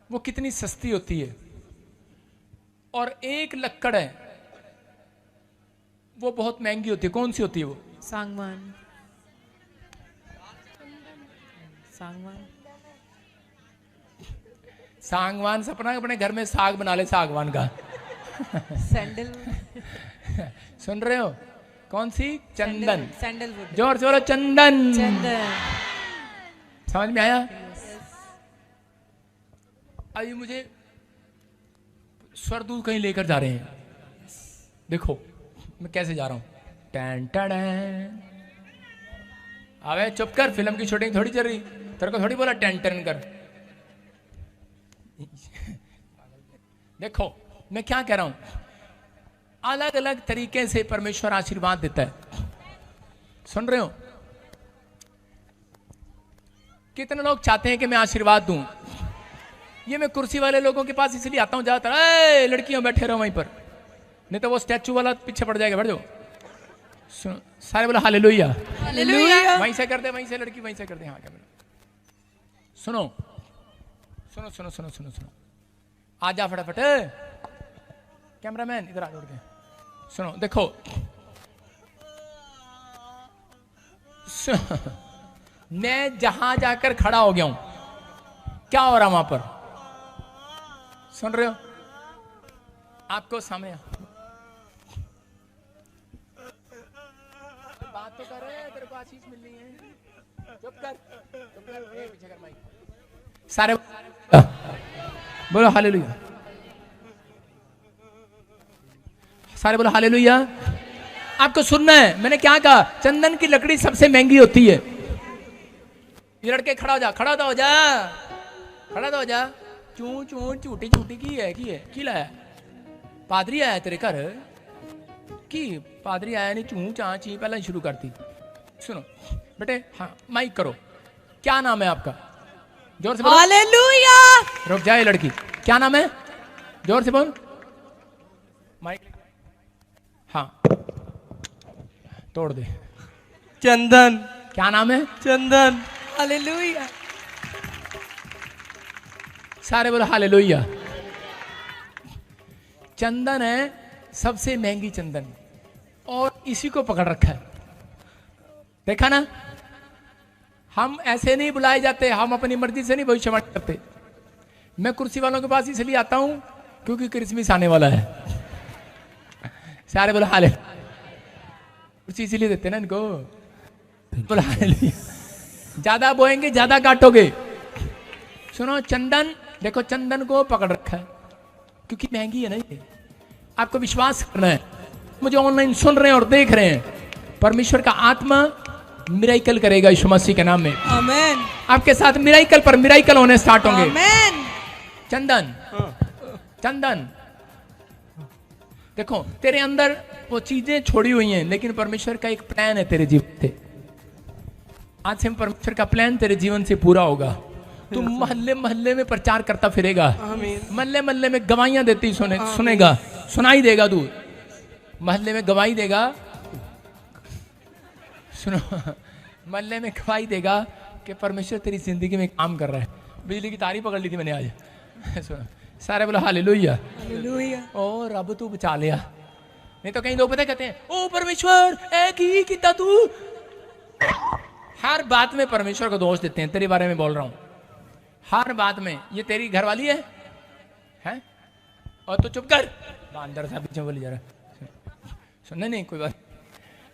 वो कितनी सस्ती होती है, और एक लक्कड़ है वो बहुत महंगी होती है। कौन सी होती है वो? सांगवान। सांगवान। सागवान। सपना अपने घर में साग बना ले सागवान का। सैंडलवुड। सुन रहे हो? कौन सी? चंदन। सैंडलवुड। जोर से बोलो, चंदन। चंदन। समझ में आया? अभी मुझे स्वरदूत कहीं लेकर जा रहे हैं। देखो मैं कैसे जा रहा हूं। Tan tan. अबे चुप कर, फिल्म की शूटिंग थोड़ी चल रही, तेरे को थोड़ी बोला टैन टैन कर। देखो मैं क्या कह रहा हूं, अलग अलग तरीके से परमेश्वर आशीर्वाद देता है। सुन रहे हो? कितने लोग चाहते हैं कि मैं आशीर्वाद दूं? ये मैं कुर्सी वाले लोगों के पास इसलिए आता हूं ज्यादातर, ए लड़कियों बैठे रहो वहीं पर, नहीं तो वो स्टैचू वाला पीछे पड़ जाएगा, बैठ जाओ। सारे बोलो हालेलुया। हालेलुया। वहीं से कर दे, वहीं से लड़की वहीं से कर दे। हाँ क्या? सुनो सुनो सुनो सुनो सुनो सुनो, आ जा फटाफट, कैमरामैन इधर आ जोड़ के। सुनो देखो, मैं जहां जाकर खड़ा हो गया हूं, क्या हो रहा वहां पर? सुन रहे हो? आपको सामने बात तो कर रहे हैं, तेरे को आशीष मिल रही है। चुप कर, चुप कर, पीछे कर माइक। सारे बोलो हालेलुया। सारे बोलो हालेलुया। आपको सुनना है, मैंने क्या कहा? चंदन की लकड़ी सबसे महंगी होती है। ये लड़के खड़ा हो जा, खड़ा तो हो जा, खड़ा तो हो जा। चू चू झूठी झूठी की है की लाया? पादरी आया तेरे घर की? पादरी आया नहीं, चू चा ची पहले ही शुरू करती। सुनो बेटे, हाँ माइक करो। क्या नाम है आपका? जोर से बोलो। हालेलुया। रुक जाए लड़की, क्या नाम है? जोर से बोल। माइक। हाँ तोड़ दे। चंदन। क्या नाम है? चंदन। हालेलुया। सारे बोलो हालेलुया। चंदन है सबसे महंगी चंदन, और इसी को पकड़ रखा है। देखा ना? हम ऐसे नहीं बुलाए जाते, हम अपनी मर्जी से नहीं भविष्यवाणी करते। मैं कुर्सी वालों के पास इसलिए आता हूं क्योंकि क्रिसमस आने वाला है। सारे बोलो हाले। कुर्सी इसीलिए देते ना इनको। बोलो हालेलुया। ज्यादा बोएंगे ज्यादा काटोगे। सुनो, चंदन देखो, चंदन को पकड़ रखा है क्योंकि महंगी है ना ये। आपको विश्वास करना है। मुझे ऑनलाइन सुन रहे हैं और देख रहे हैं, परमेश्वर का आत्मा मिराइकल करेगा यीशु मसीह के नाम में। आमेन। आपके साथ मिराइकल पर मिराइकल होने स्टार्ट होंगे। आमेन। चंदन, चंदन देखो, तेरे अंदर वो चीजें छोड़ी हुई हैं, लेकिन परमेश्वर का एक प्लान है तेरे जीवन से। आज से परमेश्वर का प्लान तेरे जीवन से पूरा होगा। तू मोहल्ले मोहल्ले में प्रचार करता फिरेगा, मोहल्ले मोहल्ले में गवाहियां देती सुनेगा, सुनाई देगा। तू मोहल्ले में गवाही देगा। सुनो, मोहल्ले में गवाही देगा कि परमेश्वर तेरी जिंदगी में काम कर रहा है। बिजली की तारी पकड़ ली थी मैंने आज। सुनो, सारे बोलो हालेलुया। हालेलुया। ओ रब तू बचा लिया। नहीं तो कई लोग पता कहते हैं, ओ परमेश्वर एक ही कितना तू। हर बात में परमेश्वर को दोष देते हैं। तेरे बारे में बोल रहा हूं, हर बात में। ये तेरी घरवाली है, हैं? और तू चुप कर, बांदर सा पीछे बोली जा रहा। सुन, नहीं कोई बात।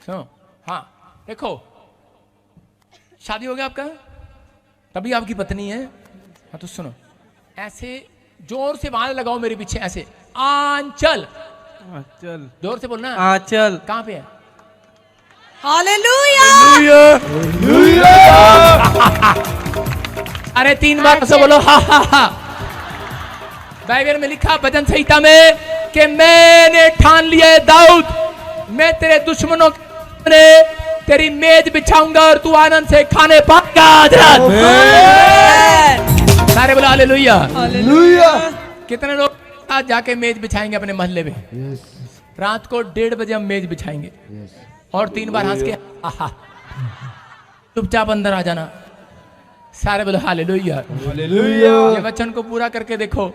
सुनो, हाँ देखो, शादी हो गया आपका, तभी आपकी पत्नी है। हाँ तो सुनो, ऐसे जोर से बाहर लगाओ मेरे पीछे, ऐसे आंचल। आंचल। जोर से बोलना। आंचल। कहाँ पे है? हालेलुया। अरे 3 बार से बोलो हा हा हा। बाइबल में लिखा भजन संहिता में कि मैंने ठान लिया है दाऊद, मैं तेरे दुश्मनों के तेरी मेज बिछाऊंगा और तू आनंद से खाने पाएगा। सारे बोलो हालेलुया। हालेलुया। कितने लोग आज जाके मेज बिछाएंगे अपने मोहल्ले में? रात को 1:30 बजे हम मेज बिछाएंगे और 3 बार हंस के आहा, चुपचाप अंदर आ जाना। सारे बोलो हालेलुया। हालेलुया। ये वचन को पूरा करके देखो,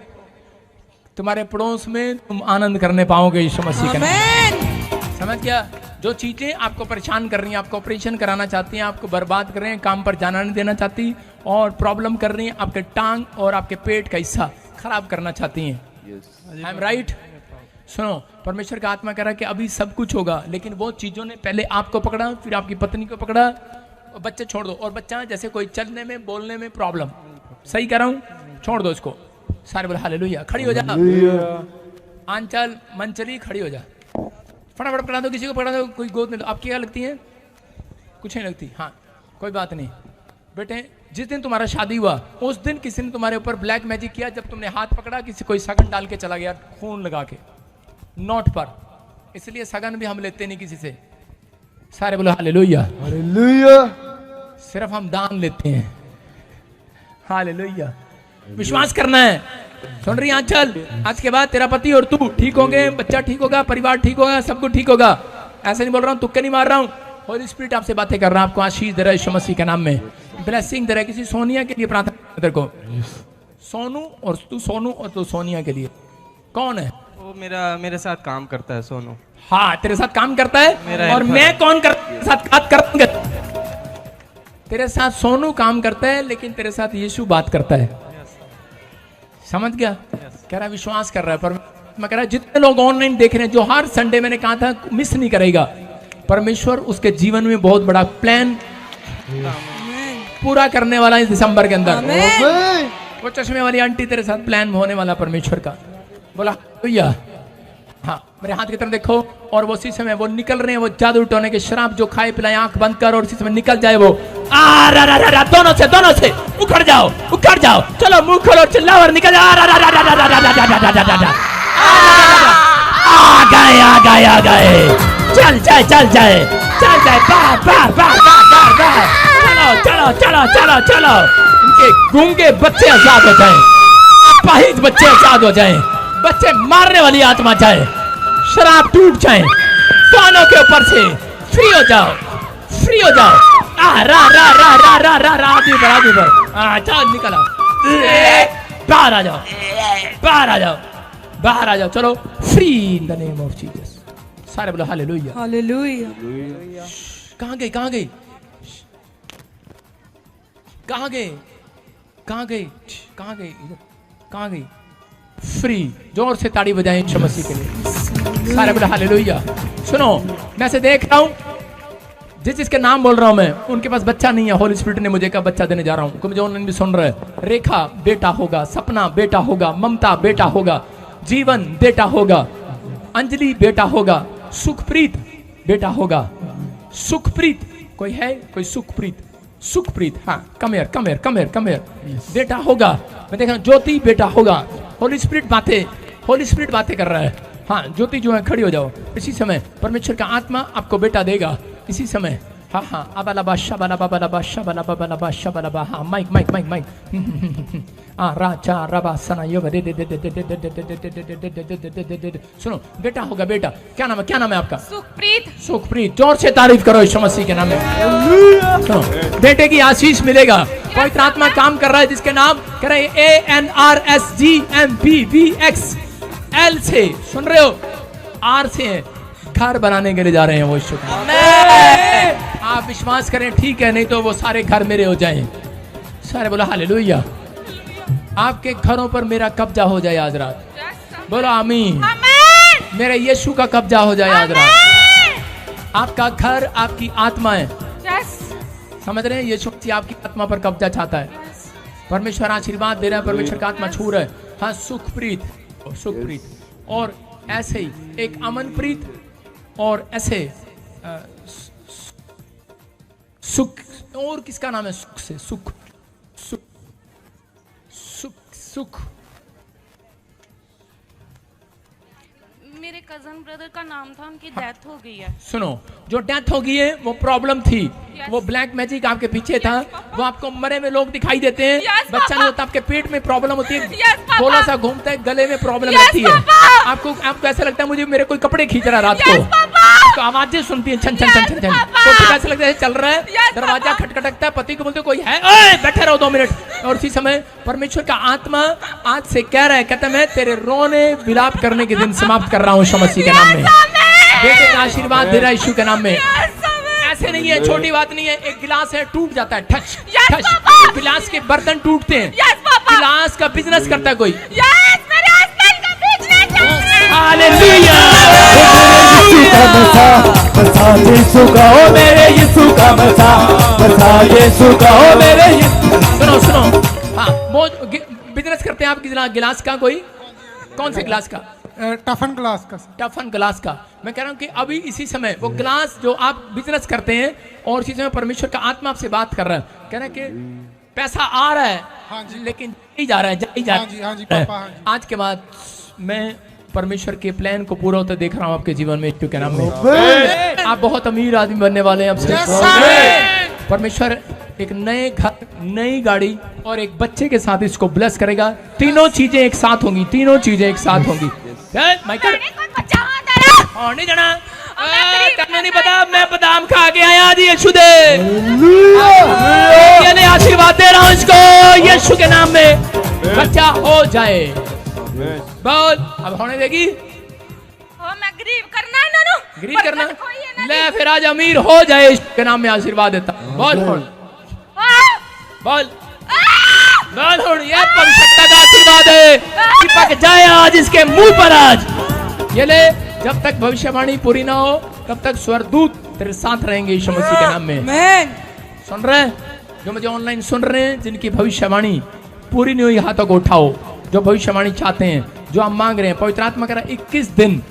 तुम्हारे पड़ोस में तुम आनंद करने पाओगे यीशु मसीह के नाम। समझ गया? जो चीजें आपको परेशान कर रही हैं, आपको ऑपरेशन कराना चाहती हैं, आपको बर्बाद कर रहे हैं, काम पर जाना नहीं देना चाहती, और प्रॉब्लम कर रही हैं, आपके टांग और आपके पेट का हिस्सा खराब करना चाहती हैं। I am right? सुनो, परमेश्वर का आत्मा कह रहा है कि अभी सब कुछ होगा, लेकिन वो चीजों ने पहले आपको पकड़ा, फिर आपकी पत्नी को पकड़ा, और बच्चे छोड़ दो। और बच्चा जैसे कोई चलने में बोलने में प्रॉब्लम, सही कह रहा हूं? छोड़ दो इसको। सारे बोले हालेलुया। खड़ी हो जा। आंचल मंचली खड़ी हो जा। फटाफट पकड़ा दो, किसी को पकड़ा दो, कोई गोद में दो। आपकी क्या लगती है? कुछ नहीं लगती। हाँ, कोई बात नहीं बेटे। जिस दिन तुम्हारा शादी हुआ उस दिन किसी ने तुम्हारे ऊपर ब्लैक मैजिक किया, जब तुमने हाथ पकड़ा, किसी कोई सगन डाल के चला गया, खून लगा के नोट पर। इसलिए सगन भी हम लेते नहीं किसी से। सारे बोलो हालेलुया। हालेलुया। सिर्फ हम दान लेते हैं। हालेलुया। विश्वास करना है। सुन रही आंचल? आज के बाद तेरा पति और तू ठीक होंगे, बच्चा ठीक होगा, परिवार ठीक होगा, सब कुछ ठीक होगा। ऐसे नहीं बोल रहा हूँ, तुक्के नहीं मार रहा हूँ। होली स्पिरिट आपसे बातें कर रहा है, आपको आशीष दे रहा है यीशु मसीह के नाम में, ब्लेसिंग दे रहा है। किसी सोनिया के लिए प्रार्थना तेरे को। सोनू और तू सोनिया के लिए। कौन है वो? मेरे साथ काम करता है सोनू। हाँ, तेरे साथ काम करता है। और मैं कौन कर तेरे साथ सोनू काम करता है, लेकिन तेरे साथ यीशु बात करता है। समझ गया? कह रहा है विश्वास कर रहा है। पर मैं कह रहा है जितने लोग ऑनलाइन देख रहे हैं, जो हर संडे मैंने कहा था मिस नहीं करेगा, परमेश्वर उसके जीवन में बहुत बड़ा प्लान पूरा करने वाला है इस दिसंबर के अंदर। वो चश्मे वाली आंटी तेरे साथ प्लान होने वाला परमेश्वर का। बोला भैया। हाँ, मेरे हाथ की तरफ देखो, और वो उसी समय वो निकल रहे हैं, वो जादू टोने के शराब जो खाए पिलाए, आंख बंद कर, और उसी समय निकल जाए वो। दोनों से उखड़ जाओ, चलो मुंह खोलो, चिल्लाओ और निकल जाओ। आ गए। चल जाए। चलो। इनके गूंगे बच्चे आजाद हो जाए, अपाहिज बच्चे आजाद हो जाए, बच्चे मारने वाली आत्मा जाए, शराब टूट जाए, कानों के ऊपर से फ्री हो जाओ। आदमी पर चलो निकल आओ, बाहर आ जाओ, चलो free in the name of Jesus. सारे बोलो हालेलुया। हालेलुया। कहाँ गई? फ्री। जोर से ताड़ी बजाएं यीशु मसीह के लिए। सारे बोले हालेलुया। सुनो, मैं से देख रहा हूं, जिसके नाम बोल रहा हूं मैं, उनके पास बच्चा नहीं है। होली स्पिरिट ने मुझे कहा बच्चा देने जा रहा हूं। मुझे ऑनलाइन भी सुन रहे हैं। रेखा बेटा होगा, सपना बेटा होगा, ममता बेटा होगा, जीवन बेटा होगा, अंजलि बेटा होगा, सुखप्रीत बेटा होगा। सुखप्रीत कोई है? कोई सुखप्रीत। हाँ, कम हियर बेटा होगा। मैं देख रहा हूं ज्योति बेटा होगा। होली स्पिरिट बातें कर रहा है। हाँ, ज्योति जो है खड़ी हो जाओ। इसी समय परमेश्वर का आत्मा आपको बेटा देगा। इसी समय हाँ, अबला शाबला। हाँ, माइक। राजा रबा सना योग सुनो, बेटा होगा। बेटा क्या नाम है आपका? सुखप्रीत। जोर से तारीफ करो यीशु मसीह के नाम में। सुनो, बेटे की आशीष मिलेगा। पवित्र आत्मा काम कर रहा है, जिसके नाम कह रहे हैं ANRSGMBVXL से। सुन रहे हो? R से है। घर बनाने के लिए जा रहे हैं वो यीशु। आप विश्वास करें, ठीक है, नहीं तो वो सारे घर मेरे हो जाएं। सारे बोला हालेलुया। आपके घरों पर मेरा कब्जा हो जाए आज रात। बोलो आमीन। मेरे यीशु का कब्जा हो जाए आज रात। आपका घर आपकी आत्मा है। समझ रहे हैं? यीशु आपकी आत्मा पर कब्जा चाहता है। परमेश्वर आशीर्वाद दे रहा है, परमेश्वर का आत्मा छू रहा है। हाँ, सुखप्रीत और ऐसे ही एक अमनप्रीत, और ऐसे सुख। और किसका नाम है? सुख। मेरे कजन ब्रदर का नाम था, उनकी डेथ हो गई है। सुनो, जो डेथ हो गई है वो प्रॉब्लम थी। वो ब्लैक मैजिक आपके पीछे था। वो आपको मरे में लोग दिखाई देते हैं। बच्चा नहीं होता, आपके पेट में प्रॉब्लम होती है, थोड़ा सा घूमता है, गले में प्रॉब्लम रहती है। आपको ऐसा लगता है मुझे मेरे कोई कपड़े खींच रहा है रात को। तो आवाजें सुनती है छन छन छन छन छन। तो कैसे लगता है चल रहा है, दरवाजा खटखटकता है, पति को बोलते कोई है, ओए बैठे रहो 2 मिनट। और उसी समय परमेश्वर का आत्मा आज से कह रहा है, कहता मैं तेरे रोने विलाप करने के दिन समाप्त कर रहा हूँ यीशु मसीह के नाम में। बेटे का आशीर्वाद दे रहा है यीशु के नाम में। ऐसे नहीं है, छोटी बात नहीं है, एक गिलास है टूट जाता है, ठच ठच, गिलास के बर्तन टूटते हैं, गिलास का बिजनेस करता है कोई। हालेलुया। बसा यीशु का हो मेरे यीशु का बसा, बसा यीशु का हो मेरे यीशु। सुनो सुनो, हाँ वो बिजनेस करते हैं आप गिलास का, कोई कौन से गिलास का? टफन ग्लास का। टफन ग्लास का। मैं कह रहा हूँ कि अभी इसी समय वो ग्लास जो आप बिजनेस करते हैं और इसी समय परमेश्वर का आत्मा आपसे बात कर रहा है, कह रहा है कि पैसा आ रहा है, हाँ जी, लेकिन ही जा रहा है, जा ही जा हाँ जी, हाँ जी, पापा, हाँ जी। आज के बाद मैं परमेश्वर के प्लान को पूरा होता देख रहा हूँ आपके जीवन में यीशु के नाम में। आप बहुत अमीर आदमी बनने वाले हैं आपसे। परमेश्वर एक नए घर, नई गाड़ी और एक बच्चे के साथ इसको ब्लेस करेगा। तीनों चीजें एक साथ होंगी, तीनों चीजें एक साथ होंगी। माइकल नहीं जाना, करने नहीं पता, मैं बादाम खा के आया आज यीशु दे। ये आशीर्वाद दे रहा हूँ इसको यीशु के नाम में, बच्चा हो जाए। बोल अब होने देगी, मैं गरीब करना है ना, गरीब करना ले, फिर आज अमीर हो जाए यीशु के नाम में आशीर्वाद देता। बोल बोल बोल बोल, ये पवित्रता का आशीर्वाद है, चिपक जाए आज इसके मुंह पर। आज ये ले, जब तक भविष्यवाणी पूरी ना हो तब तक स्वर्गदूत तेरे साथ रहेंगे यीशु मसीह के नाम में। सुन रहे हैं जो मुझे ऑनलाइन सुन रहे हैं, जिनकी भविष्यवाणी पूरी नहीं हुई, हाथों को उठाओ। जो भविष्यवाणी चाहते हैं, जो आप मांग रहे हैं, पवित्र आत्मा कह रहा है 21 दिन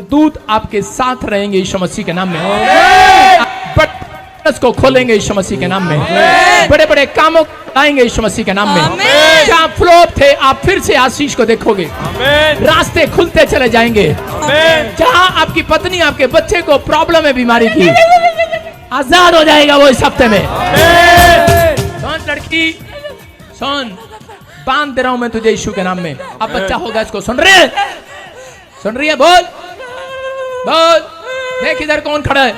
दूत आपके साथ रहेंगे यीशु मसीह के नाम में। को खोलेंगे यीशु मसीह के नाम में, बड़े बड़े कामों आएंगे यीशु मसीह के नाम में। जहाँ फ्लॉप थे आप फिर से आशीष को देखोगे, रास्ते खुलते चले जाएंगे। जहाँ आपकी पत्नी आपके बच्चे को प्रॉब्लम है बीमारी की, आजाद हो जाएगा वो इस हफ्ते में। सुन लड़की सुन, बांध दे रहा हूं मैं तुझे यीशु के नाम में, अब बच्चा होगा इसको। सुन रही है? बोल बोल, देख इधर कौन खड़ा है।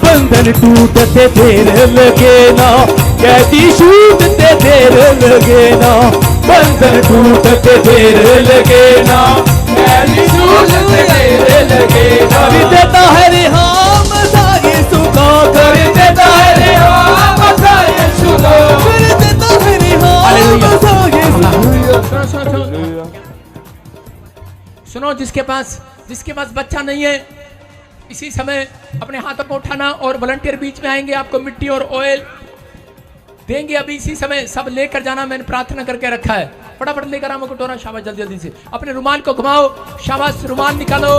बंधन टूटते देर लगे ना, कैदी छूटते देर लगे ना, बंधन टूटते देर लगे ना, कैदी छूटते देर लगे ना। कर देता है रिहाम मज़ा यीशु का, कर देता है रिहाम मज़ा यीशु का, कर देता है रिहाम मज़ा यीशु। सुनो, जिसके पास बच्चा नहीं है, इसी समय अपने हाथों को उठाना और वॉलंटियर बीच में आएंगे, आपको मिट्टी और ऑयल देंगे। अभी इसी समय सब लेकर जाना, मैंने प्रार्थना करके रखा है। फटाफट लेकर आओ कटोरा, शाबाश, जल्दी जल्दी से अपने रुमाल को घुमाओ, शाबाश, रुमाल निकालो।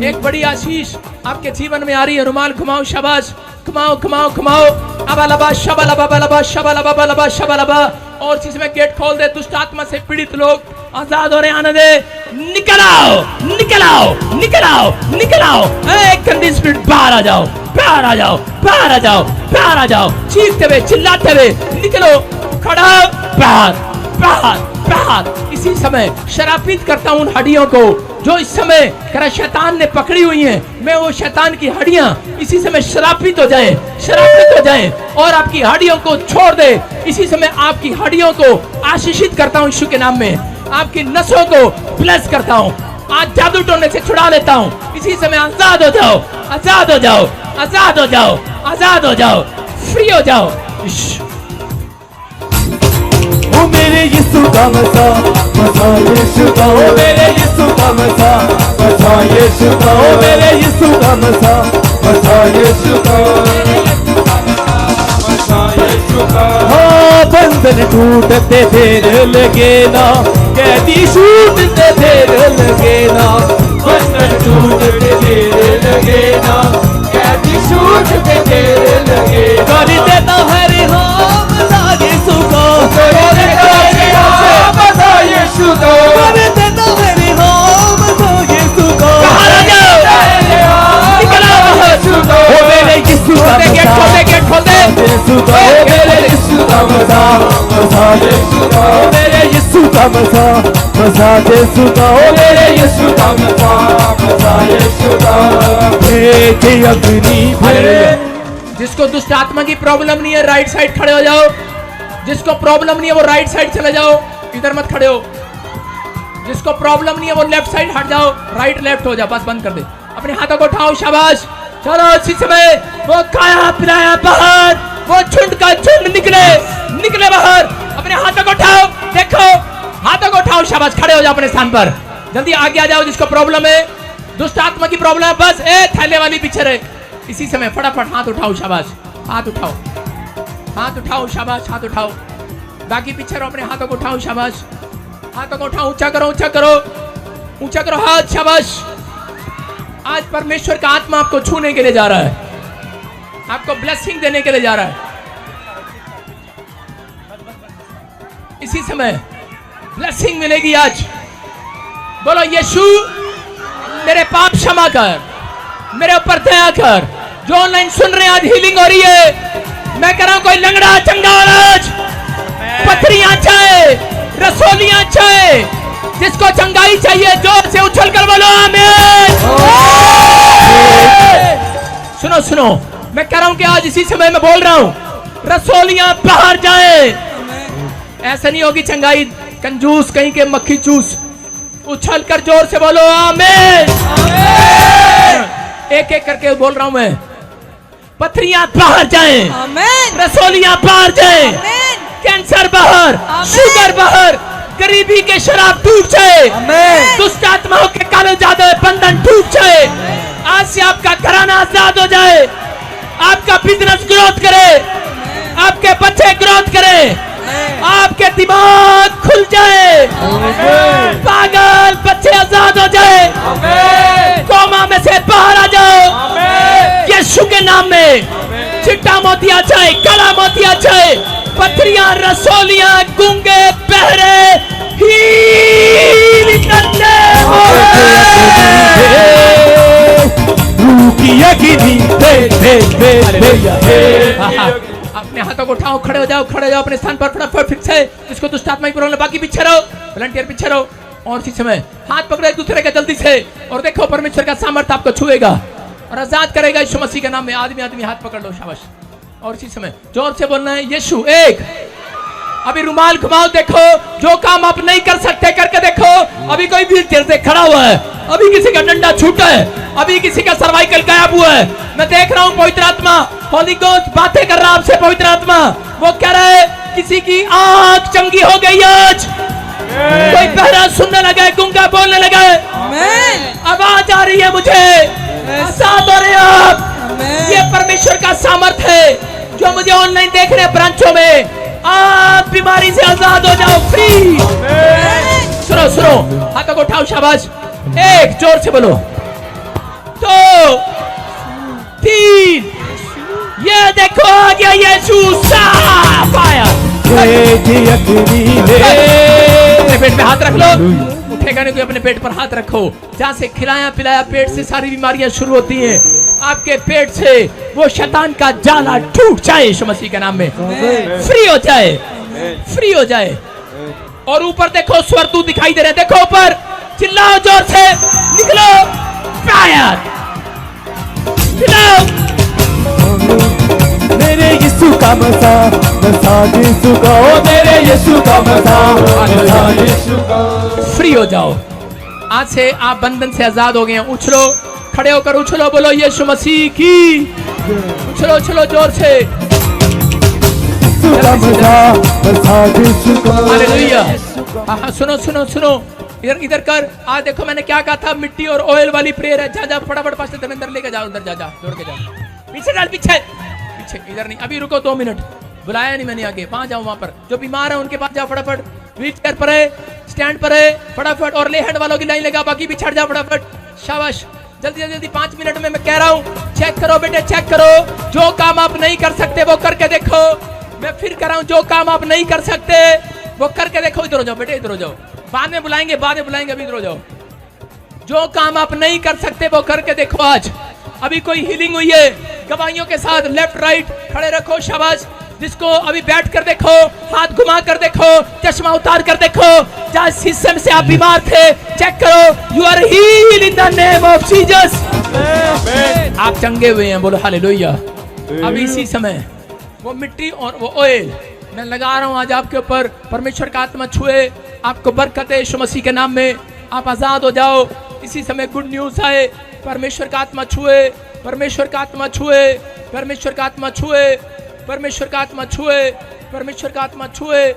एक बड़ी आशीष आपके जीवन में आ रही है। रुमाल घुमाओ, शाबाश, घुमाओ घुमाओ घुमाओ। अबालबा शबालबा बलबा शबालबा बलबा शबालबा। और इसी समय गेट खोल दे, दुष्ट आत्मा से पीड़ित लोग आजाद हो रहे, आने दे। निकल आओ निकल आओ निकल आओ निकल आओ, एक गंदी स्पिरिट बाहर आ जाओ, बाहर आ जाओ, बाहर आ जाओ, बाहर आ जाओ, चीखते हुए चिल्लाते हुए निकलो, खड़ा बाहर बाहर बाहर। इसी समय शरापित करता हूं उन हड्डियों को जो इस समय करा शैतान ने पकड़ी हुई हैं। मैं वो शैतान की हड्डियां इसी समय शरापित हो जाएं, शरापित हो जाएं और आपकी हड्डियों को छोड़ दे। इसी समय आपकी हड्डियों को आशीषित करता हूं यीशु के नाम में, आपकी नसों को ब्लेस करता हूं, आज जादू टोने से छुड़ा लेता हूं। इसी समय आजाद हो जाओ, आजाद हो जाओ, आजाद हो जाओ, आजाद हो जाओ, फ्री हो जाओ। ओ मेरे यीशु का मज़ा, मज़ा यीशु का, ओ मेरे यीशु का मज़ा, मज़ा यीशु का, ओ मेरे यीशु का मज़ा, मज़ा यीशु का, मज़ा यीशु का। हाँ, बंधन टूटते देर लगे ना, कैदी छूटते देर लगे ना, बंधन टूटते देर लगे ना, कैदी छूटते देर लगे। कर देता है रिहाम मज़ा यीशु का, कर देता है रिहाम मज़ा यीशु का, कर देता है रिहाम मज़ा यीशु का। ओ मेरे यीशु का मज़ा, गेट खोल दे, यीशु का, ओ मेरे यीशु का मज़ा, मज़ा यीशु का, ओ मेरे यीशु यीशु का मजा मजा यीशु का ओ मेरे यीशु का मजा मजा यीशु का भेजे अग्नि भेजे जिसको दुष्ट आत्मा की प्रॉब्लम नहीं है राइट साइड खड़े हो जाओ। जिसको प्रॉब्लम नहीं है वो राइट साइड चले जाओ, इधर मत खड़े हो। जिसको प्रॉब्लम नहीं है वो लेफ्ट साइड हट जाओ, राइट लेफ्ट हो जाओ, बस बंद कर दे। अपने हाथों को उठाओ, शाबाश। चलो इसी समय वो खाया पिलाया बाहर, वो झुंड का झुंड निकले बाहर। अपने हाथों को उठाओ, देखो हाथों को उठाओ, शाबाश। खड़े हो जाओ अपने स्थान पर, जल्दी आगे आ जाओ। जिसको प्रॉब्लम है, दुष्ट आत्मा की प्रॉब्लम है, बस थैले वाली पीछे रहे। इसी समय फटाफट हाथ उठाओ, शाबाश। हाथ उठाओ, हाथ उठाओ, शाबाश। हाथ उठाओ, बाकी पीछे रहो। अपने हाथों को उठाओ, शाबाश। हाथों को उठाओ, ऊंचा करो, ऊंचा करो, ऊंचा करो हाथ, शाबाश। आज परमेश्वर का आत्मा आपको छूने के लिए जा रहा है, आपको ब्लेसिंग देने के लिए जा रहा है। इसी समय ब्लेसिंग मिलेगी आज। बोलो यीशु मेरे पाप क्षमा कर, मेरे ऊपर दया कर। जो ऑनलाइन सुन रहे हैं आज हीलिंग हो रही है। मैं कह रहा हूं कोई लंगड़ा चंगा आज पथरियां चाहे, रसोलियां चाहे, जिसको चंगाई चाहिए जोर से उछल कर बोलो आमीन। सुनो सुनो, मैं कह रहा हूं कि आज इसी समय मैं बोल रहा हूं रसोलियां बाहर जाए। ऐसा नहीं होगी चंगाई कंजूस कहीं के मक्खी चूस। उछल कर जोर से बोलो आमीन। एक एक करके बोल रहा हूं मैं। पथरियां बाहर जाएं, रसोलियां बाहर जाएं, कैंसर बाहर, शुगर बाहर, गरीबी के शराब टूट जाए, दुष्ट आत्माओं के काले जादू बंधन टूट जाए। आज से आपका घराना आजाद हो जाए, आपका बिजनेस ग्रोथ करे, आपके बच्चे ग्रोथ करें, आपके दिमाग खुल जाए, पागल बच्चे आजाद हो जाए, कोमा में से बाहर आ जाओ यीशु के नाम में। चिट्टा मोतिया चाहे, काला मोतिया चाहे, पथरियां, रसोलियां, गूंगे, बहरे हील करते अपने हाथों को उठाओ, खड़े हो जाओ, खड़े हो जाओ अपने स्थान पर फटाफट फिक्स है। इसको दुष्ट आत्मा की प्रॉब्लम, बाकी पीछे रहो, वॉलंटियर पीछे रहो। और इसी समय हाथ पकड़ो एक दूसरे के जल्दी से, और देखो परमेश्वर का सामर्थ्य आपको छुएगा और आजाद करेगा यीशु मसीह के नाम में। आदमी आदमी हाथ पकड़ लो, शाबाश। और इसी समय जोर से बोलना है यीशु एक। अभी रुमाल घुमाओ, देखो जो काम आप नहीं कर सकते करके देखो। अभी कोई व्हीलचेयर से खड़ा हुआ है, अभी किसी का डंडा छूटा है, अभी किसी का सर्वाइकल गायब हुआ है। मैं देख रहा हूँ पवित्र आत्मा, होली गोस्ट बातें कर रहा है आपसे। पवित्र आत्मा वो कह रहा है किसी की आंख चंगी हो गई आज, कोई बहरा सुनने लगा है, गूंगा बोलने लगा है, आवाज आ रही है मुझे, साथ हो रहे आप। ये परमेश्वर का सामर्थ्य है जो मुझे ऑनलाइन देख रहे हैं ब्रांचों में। आप बीमारी से आजाद हो जाओ, फ्री। सुनो सुनो, हाथों को उठाओ, शाबाश। एक, जोर से बोलो। 2 3, ये देखो आ गया यीशु, साफ आया। अपने पेट पे हाथ रख लो, उठेगा नहीं कोई, अपने पेट पर हाथ रखो। जहाँ से खिलाया पिलाया पेट से सारी बीमारियां शुरू होती हैं। आपके पेट से वो शैतान का जाला टूट जाए यीशु मसीह के नाम में, फ्री हो जाए, फ्री हो जाए। और ऊपर देखो स्वर्गदूत दिखाई दे रहे हैं, देखो ऊपर, चिल्लाओ जोर से, निकलो, फायर, चिल्लाओ। मेरे यीशु का मजा मजा यीशु का, ओ मेरे यीशु का मजा मजा यीशु का। फ्री हो जाओ, आज से आप बंधन से आजाद हो गए हैं। उछलो, खड़े होकर उछलो, बोलो यीशु मसीह की। उछलो उछलो जोर से। हालेलुया। हाँ, सुनो सुनो सुनो, इधर इधर कर। आज देखो मैंने क्या कहा था, मिट्टी और ऑयल वाली प्रेयर है। जा जा फटाफट पास्टर धर्मेंद्र लेके जाओ, उधर जा जा, जोड़ के जाओ। पीछे डाल, पीछे पीछे, इधर नहीं। अभी रुको 2 मिनट, बुलाया नहीं मैंने आगे। वहां जाओ, वहां पर जो बीमार है उनके पास जाओ फटाफट। व्हील चेयर पर है, स्टैंड पर है, फटाफट। और ले हैंड वालों की लाइन लगा, बाकी भी छड़ जाओ फटाफट, शाबाश। जल्दी जल्दी जल्दी, 5 मिनट में मैं कह रहा हूँ। चेक करो बेटे, चेक करो। जो काम आप नहीं कर सकते वो करके देखो। मैं फिर कह रहा हूँ, जो काम आप नहीं कर सकते वो करके देखो। इधर हो जाओ बेटे, इधर हो जाओ, बाद में बुलाएंगे, बाद में बुलाएंगे, अभी इधर हो जाओ। जो काम आप नहीं कर सकते वो करके देखो आज। अभी कोई हीलिंग हुई है गवाहियों के साथ, लेफ्ट राइट खड़े रखो, शाबाश। जिसको अभी बैठ कर देखो, हाथ घुमा कर देखो, चश्मा उतार कर देखो, जहाँ सिस्टम से आप बीमार थे, चेक करो, you are healed in the name of Jesus. आप चंगे हुए हैं, बोलो हालेलुया। अभी इसी समय वो मिट्टी और वो ऑयल मैं लगा रहा हूं आज आपके ऊपर, परमेश्वर का आत्मा छुए, आपको बरकत है यीशु मसीह के नाम में, आप आजाद हो जाओ। इसी समय गुड न्यूज आए, परमेश्वर का आत्मा छुए, परमेश्वर का आत्मा छुए, परमेश्वर का आत्मा छुए, परमेश्वर का आत्मा छुए, परमेश्वर का आत्मा छुए,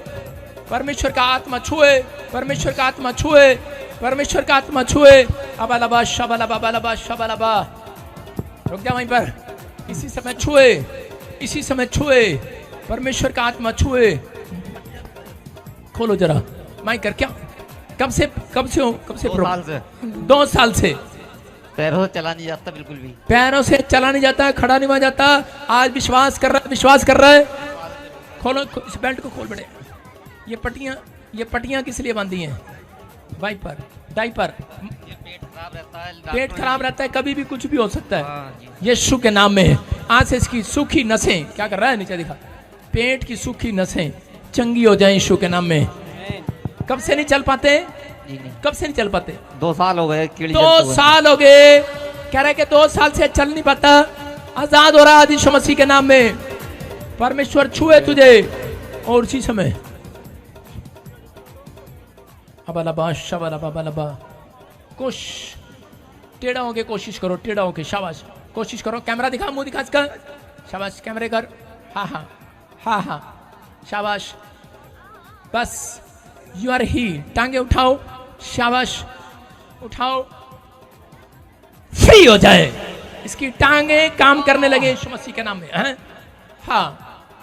परमेश्वर का आत्मा छुए, परमेश्वर का आत्मा छुए, परमेश्वर का आत्मा छुए। अबालबा शबालबा बालबा शबालबा, रुक जा वहीं पर। इसी समय छुए, इसी समय छुए, परमेश्वर का आत्मा छुए। खोलो जरा माइक कर। क्या कब से हो? कब से? 2 साल से। 2 साल से पैरों से चला नहीं जाता, बिल्कुल भी पैरों से चला नहीं जाता, खड़ा नहीं हुआ जाता। आज विश्वास कर रहा है, विश्वास कर रहा है। खोलो इस बेल्ट को, खोल बड़े। ये पट्टियां किस लिए बांधी हैं? Wiper, diaper. पेट खराब रहता है, पेट खराब रहता है, कभी भी कुछ भी हो सकता है। हाँ जी। यीशु के नाम में आज से इसकी सूखी नसें, क्या कर रहा है नीचे दिखा, पेट की सूखी नसें चंगी हो जाएं यीशु के नाम में। कब से नहीं चल पाते? जी नहीं, कब से नहीं चल पाते? 2 साल हो गए। 2 साल हो गए, कह रहे कि 2 साल से चल नहीं पाता। आजाद हो रहा है यीशु मसीह के नाम में। परमेश्वर छुए तुझे। और उसी समय अबलबा शबलबा बलबा, टेढ़ा होके कोशिश करो, टेढ़ा होके, शाबाश, कोशिश करो। कैमरा दिखा, मुंह दिखा इसका, शाबाश, कैमरे कर। हाँ हाँ हाँ हाँ, शाबाश, बस। यू आर ही, टांगे उठाओ, शाबाश, उठाओ, फ्री हो जाए। इसकी टांगे काम करने लगे यीशु मसीह के नाम में। हैं? हाँ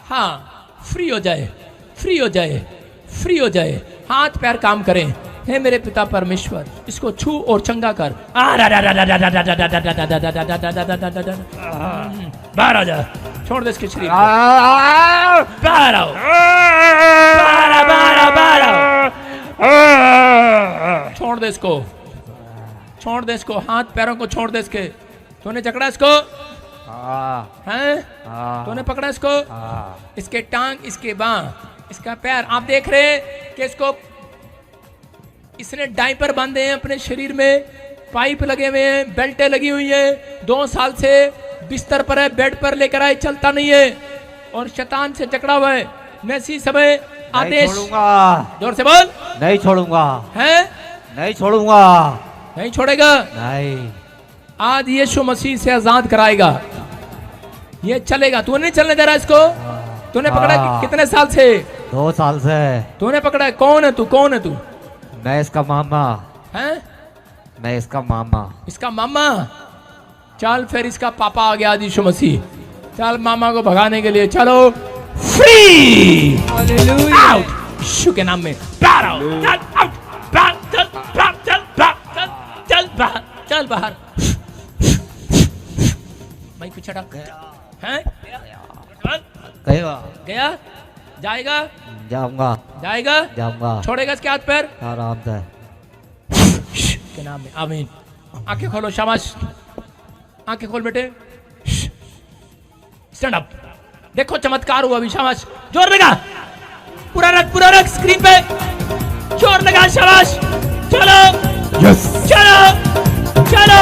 हाँ, फ्री हो जाए, फ्री हो जाए, फ्री हो जाए। हाथ पैर काम करें। हे मेरे पिता परमेश्वर, इसको छू और चंगा कर। बाहर आ जा, छोड़ दे इसके शरीर को। बाहर आओ, बाहर आओ, छोड़ दे इसको, छोड़ दे इसको, हाथ पैरों को छोड़ दे इसके। तूने जकड़ा इसको? हैं? तूने पकड़ा इसको? इसके टांग, इसके बांह, इसका पैर। आप देख रहे हैं कि इसको इसने डायपर बांधे हैं अपने शरीर में, पाइप लगे हुए हैं, बेल्टें लगी हुई हैं। 2 साल से बिस्तर पर है, बेड पर लेकर आए, चलता नहीं है और शैतान से जकड़ा हुआ है। मैं इसी समय आदेश, जोर से बोल, नहीं छोड़ूंगा, हैं? नहीं छोड़ूंगा, नहीं छोड़ेगा। नहीं। आज यीशु मसीह से आजाद कराएगा, ये चलेगा। तूने नहीं चलने दे रहा इसको? तूने पकड़ा कितने साल से? 2 साल से। तूने पकड़ा? कौन है तू? कौन है तू? मैं इसका मामा। हैं? मैं इसका मामा। इसका मामा? चल फिर इसका पापा आ गया यीशु मसीह। चल मामा को भगाने के लिए चलो। फ्री आउट यीशु के नाम में। बाहर आओ, चल आउट, बाहर चल, बाहर चल, बाहर चल, चल बाहर, चल बाहर। मैं पीछे हटा। हैं? गया? जाएगा? जाऊंगा, जाएगा? जाऊंगा। छोड़ेगा इसके हाथ पैर? आराम से। के नाम में आमीन। आंखें खोलो, शाबाश, आंखें खोल बेटे। Stand up. देखो चमत्कार हुआ अभी, शाबाश। जोर लगा, पूरा रख स्क्रीन पे, जोर लगा, शाबाश। चलो, यस, चलो, चलो।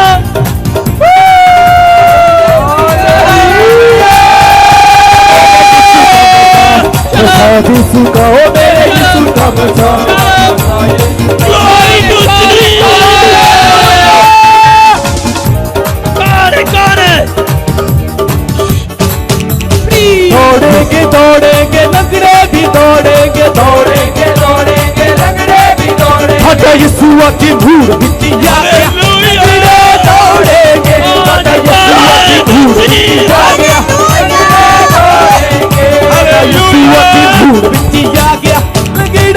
दौड़ेंगे दौड़ेंगे लंगड़े भी दौड़ेंगे, दौड़ेंगे दौड़ेंगे लंगड़े भी दौड़ेंगे। हटा यीशुआ की भूड़ बिटिया गया, लंगड़े दौड़ेंगे। हटा यीशुआ की भूड़ बिटिया गया, लंगड़े दौड़ेंगे। हटा यीशुआ की भूड़ बिटिया गया, लंगड़े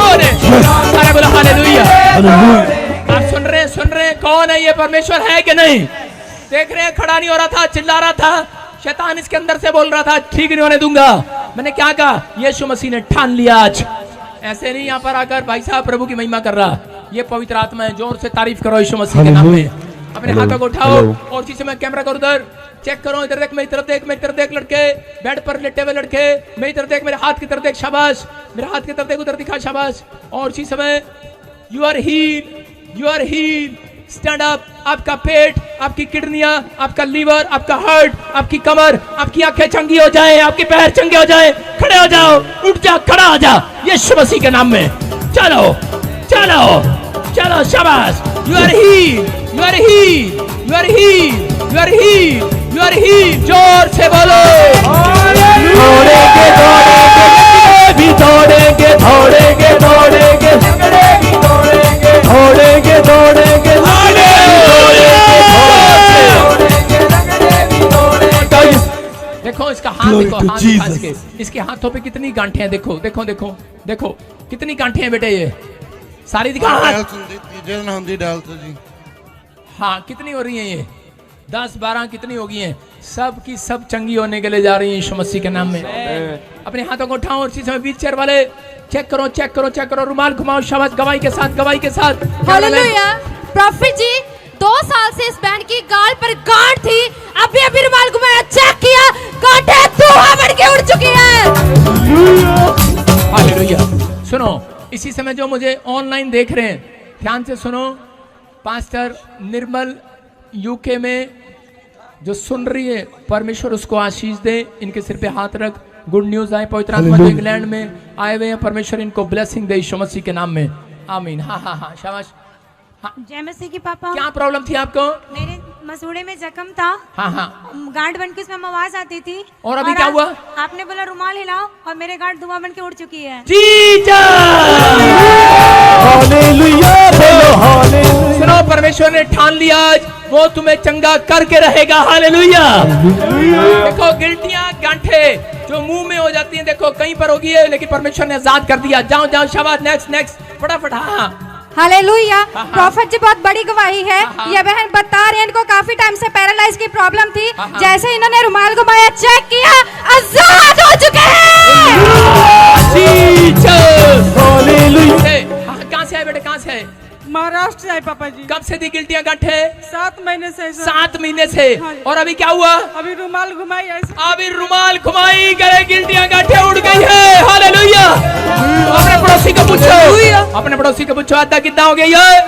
दौड़ेंगे। सारा बोलो हालेलुया। आप सुन रहे हैं कौन है ये? परमेश्वर है कि नहीं? देख रहे हैं, खड़ा नहीं हो रहा था, चिल्ला रहा था, शैतान इसके अंदर से बोल रहा था ठीक नहीं होने दूंगा। मैंने क्या कहा? यीशु मसीह ने ठान लिया आज। ऐसे नहीं यहाँ पर आकर भाई साहब प्रभु की महिमा कर रहा, ये पवित्र आत्मा है। जोर से तारीफ करो यीशु मसीह के नाम में। अपने हाथों को उठाओ और इसी समय कैमरा को उधर चेक करो, इधर देख, मेरी तरफ देख, मेरी तरफ देख लड़के, बेड पर लेटे हुए लड़के, मेरी तरफ देख, मेरे हाथ की तरफ देख, शाबाश, मेरे हाथ की तरफ देख, उधर दिखा, शाबाश। और इसी समय you are heal, stand up. आपका पेट, आपकी किडनियां, आपका लीवर, आपका हार्ट, आपकी कमर, आपकी आंखें चंगी हो जाए, आपके पैर चंगे हो जाए, खड़े हो जाओ, उठ जाओ, खड़ा हो जाओ, यीशु मसीह के नाम में। चलो चलो चलो, शाबाश। यू आर हील, जोर से बोलो। देखो इसका हाथ, देखो हाथ दिखा इसके हाथों पे कितनी गांठें हैं, देखो देखो देखो देखो कितनी गांठें हैं बेटे, ये सारी दिखा। हाँ, कितनी हो रही हैं ये? 10-12 कितनी हो गई हैं? सब की सब चंगी होने के लिए जा रही हैं यीशु मसीह के नाम में। अपने हाथों को उठाओ और इसी समय व्हील चेयर वाले चेक करो, चेक करो, चेक करो, रुमाल घुमाओ, शाबाश, गवाही के साथ, गवाही के साथ। हालेलुया। प्रॉफिट जी 2 साल से इस बैंड की गाल पर गांठ थी, अभी रुमाल घुमाया, चेक किया, गांठें धुआं बन के उड़ चुकी है। हालेलुया। सुनो, इसी समय जो मुझे ऑनलाइन देख रहे हैं, ध्यान से सुनो, पास्टर निर्मल यूके में जो सुन रही है, परमेश्वर उसको आशीष दे, इनके सिर पे हाथ रख, गुड न्यूज आए, पवित्र आत्मा जो इंग्लैंड में आए हुए हैं, परमेश्वर इनको ब्लेसिंग दे यीशु मसीह के नाम में, आमीन। हाँ हाँ हाँ, शाबाश। हाँ। जय मसीह की पापा। क्या प्रॉब्लम थी आपको? मेरे मसूड़े में जख्म था। हाँ हाँ। गांठ बन के उसमें आवाज आती थी। और अभी क्या हुआ? आपने बोला रुमाल हिलाओ और मेरे गांठ धुआं बन के उड़ चुकी है। सुनो, परमेश्वर ने ठान लिया आज वो तुम्हें चंगा करके रहेगा। हालेलुया। देखो, गिल्टियां, गांठे जो मुंह में हो जाती हैं, देखो कहीं पर होगी है, लेकिन परमेश्वर ने आजाद कर दिया। जाओ जाओ, शाबाश, नेक्स्ट नेक्स्ट, फटाफट। हाँ, हालेलुया। प्रॉफिट जी बहुत बड़ी गवाही है। ये बहन बता रही है इनको काफी टाइम से पैरालाइज की प्रॉब्लम थी, जैसे इन्होंने रुमाल घुमाया, चेक किया, आजाद हो चुके हैं। कहाँ से आए बेटे, कहाँ से आए? महाराष्ट्र से आए पापा जी। कब से थी गिल्टियां, गांठे? 7 महीने से। 7 महीने से। और अभी क्या हुआ? अभी रुमाल घुमाई, अभी रुमाल घुमाई, गले गिल्टियां, गांठे उड़ गई है। हालेलुया। अपने पड़ोसी को पूछो, अपने पड़ोसी को पूछो, आधा कितना हो गया है?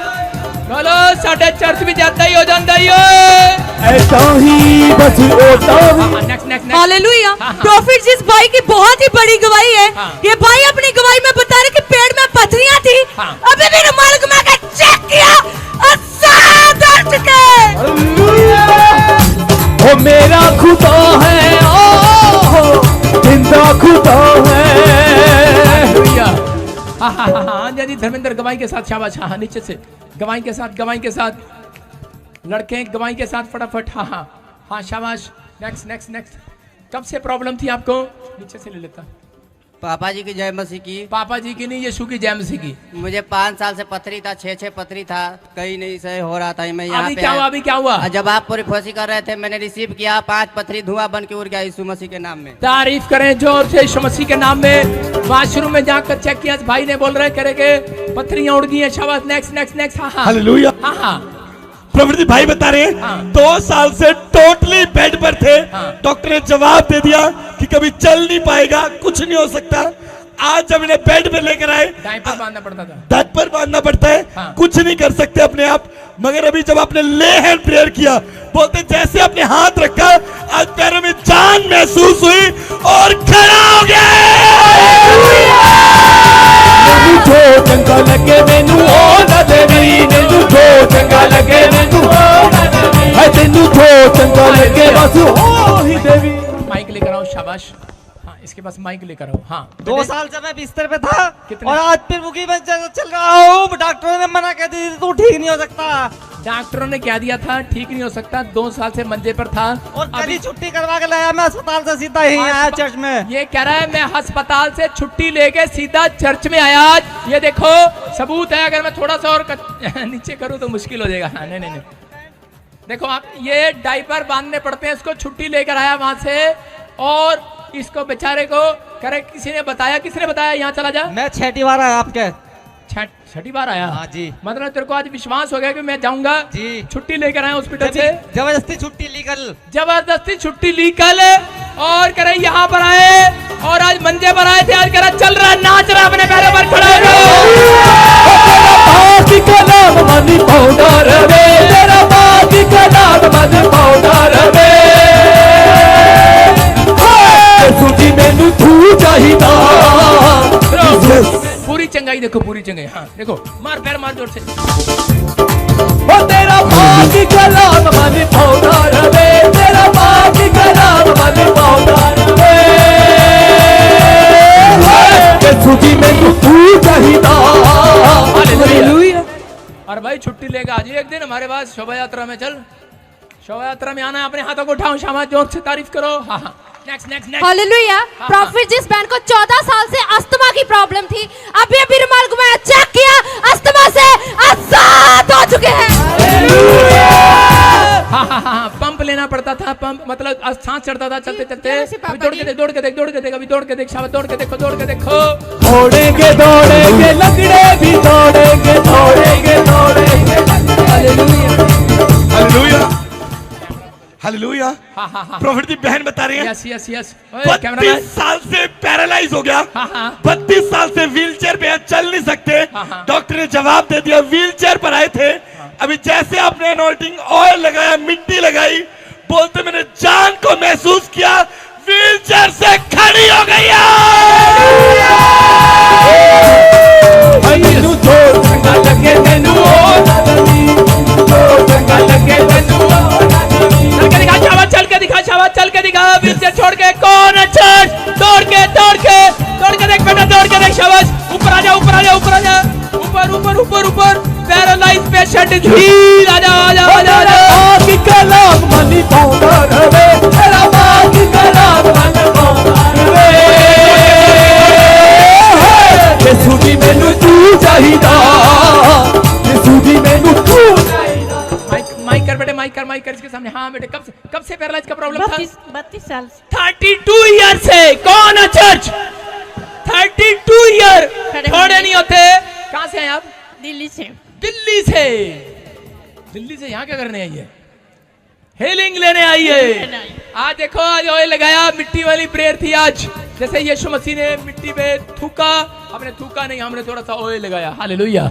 बोलो, साढ़े चर्च भी जाता ही हो जाता ही हालेलुया। प्रॉफिट जी इस भाई की बहुत ही बड़ी गवाही है। ये भाई अपनी गवाही में बता रहे कि पेट में पथरियां थी, अभी भी रुमाल घुमा के चेक किया, आजाद हो चुके। ओ मेरा खुदा है, ओ जिंदा खुदा है। हाँ हाँ हाँ हाँ जी, धर्मेंद्र गवाही के साथ, शाबाश। हाँ हाँ, नीचे से गवाही के साथ, गवाही के साथ, लड़के गवाही के साथ, फटाफट। हाँ हाँ हाँ, शाबाश। Next next next. कब से प्रॉब्लम थी आपको? नीचे से ले लेता। पापा जी की जय मसीह की। पापा जी की नहीं, यीशु की जय मसीह की। मुझे 5 साल से पथरी था, 6 पथरी था, कहीं नहीं सही हो रहा था। मैं यहाँ अभी क्या हुआ? अभी क्या हुआ? जब आप पूरी फोसी कर रहे थे, मैंने रिसीव किया, 5 पथरी धुआं बन के उड़ गया यीशु मसीह के नाम में। तारीफ करें जोर से यीशु मसीह के नाम में। वाशरूम में जाकर चेक किया, भाई ने बोल रहे करेंगे पथरियां उड़ गई है। शाबाश, नेक्स्ट नेक्स्ट नेक्स्ट। हाँ हाँ, हालेलुया। हाँ हाँ, प्रवृत्ति भाई बता रहे हैं 2 साल से टोटली बेड पर थे। डॉक्टर ने जवाब दे दिया कि कभी चल नहीं पाएगा, कुछ नहीं हो सकता। आज जब इन्हें बेड पे लेकर आए, डायपर बांधना पड़ता था, डायपर बांधना पड़ता है। कुछ नहीं कर सकते अपने आप। मगर अभी जब आपने ले हैंड प्रेयर किया, बोलते जैसे आपने हाथ रखा, आज पैरों में जान महसूस हुई और खड़ा हो गया। जो चंगा लगे मैनू ओ ना देवी, मैनू जो चंगा लगे मैनू ओ ना देवी, है तेनू जो चंगा लगे बस ओ ही देवी। माइक लेकर आओ, शाबाश। हाँ, इसके पास माइक लेकर आओ। हाँ, 2 साल से मैं बिस्तर पे था कितने? और आज फिर मुकी में चल रहा हूँ। डॉक्टरों ने मना कर दी, तू ठीक नहीं हो सकता। डॉक्टरों ने क्या दिया था? ठीक नहीं हो सकता। 2 साल से मंजे पर था और अभी छुट्टी करवा के लाया मैं अस्पताल से, सीधा ही आया चर्च में। ये कह रहा है मैं अस्पताल से छुट्टी लेके सीधा चर्च में आया आज। ये देखो सबूत है। अगर मैं थोड़ा सा और नीचे करूँ तो मुश्किल हो जाएगा। हाँ, नहीं नहीं नहीं, देखो आप, ये डायपर बांधने पड़ते हैं। इसको छुट्टी लेकर आया वहां से, और इसको बेचारे को करे किसी ने बताया, किसने बताया यहाँ चला जा? मैं 6ठी बार आया आपके। छठी बार आया। हाँ जी। मतलब तेरे को आज विश्वास हो गया कि मैं जाऊंगा जी। छुट्टी लेकर आया हॉस्पिटल से, जबरदस्ती छुट्टी ली कल। जबरदस्ती छुट्टी ली कल और करे यहाँ पर आए और आज मंजे पर आए थे। आज करे चल रहा नाच रहा अपने पैरों पर खड़ा हो। बाकी का नाम मनी पाउडर वे, तेरा बाकी का नाम मनी पाउडर वे। सूची मैनू तू चाहिदा। पूरी चंगाई देखो, पूरी चंगाई। हाँ देखो, मार पैर मार जोर से। ओ तेरा बाकी का नाम मनी पाउडर वे, तेरा बाकी का नाम मनी पाउडर वे। सूची मैनू तू चाहिदा। हालेलुया। और भाई छुट्टी लेकर आज एक दिन हमारे पास शोभा यात्रा में चल। शोभा यात्रा में आना, अपने हाथों को उठाओ, शाबाश, जोर से तारीफ करो। हाँ हाँ, नेक्स्ट। हालेलुया। प्रॉफिट जिस बहन को 14 साल से अस्थमा की प्रॉब्लम थी, अभी रुमाल घुमाया, चेक किया, अस्थमा से आजाद हो चुके हैं। हाँ, पंप लेना पड़ता था, पंप मतलब सांस चढ़ता था चलते चलते। अभी दौड़ के देख, अभी दौड़ के देख, शाबाश, दौड़ के देखो। दौड़ेंगे लंगड़े भी दौड़ेंगे। हालेलुया। प्रॉफिट की बहन बता रही है। यस। 32 साल से पैरालाइज हो गया। 32 साल से व्हीलचेयर पे चल नहीं सकते। डॉक्टर ने जवाब दे दिया, व्हीलचेयर पर आए थे। अभी जैसे आपने अनॉइंटिंग ऑयल लगाया, मिट्टी लगाई, बोलते मैंने जान को महसूस किया, व्हीलचेयर से खड़ी हो गई। मैनू जो चंगा लगे मैनू चल के दिखा व्हीलचेयर छोड़ के। कौन अच्छा दौड़ के देख बेटा, दौड़ के देख, शाबाश। ऊपर आ जा, ऊपर। पैरालाइज पेशेंट झील आ जा। बाकी का नाम मनी पाउडर वे, तेरा बाकी का नाम मनी पाउडर वे। सूजी मैनू तू चाहिदा। सूजी मैनू तू चाहिदा। माइक कर बेटे, माइक कर इसके सामने। हाँ बेटे, कब से पैरालाइज का प्रॉब्लम था? 32 साल से। 32 ईयर से। कौन है चर्च? 32 ईयर थोड़े नहीं होते। कहाँ से हैं आप? दिल्ली से। दिल्ली से यहाँ क्या करने आई है? हीलिंग लेने आई है। आज देखो, आज ऑयल लगाया, मिट्टी वाली प्रेयर थी आज। जैसे यीशु मसीह ने मिट्टी पे थूका, हमने थूका नहीं, हमने थोड़ा सा ऑयल लगाया। हालेलुया।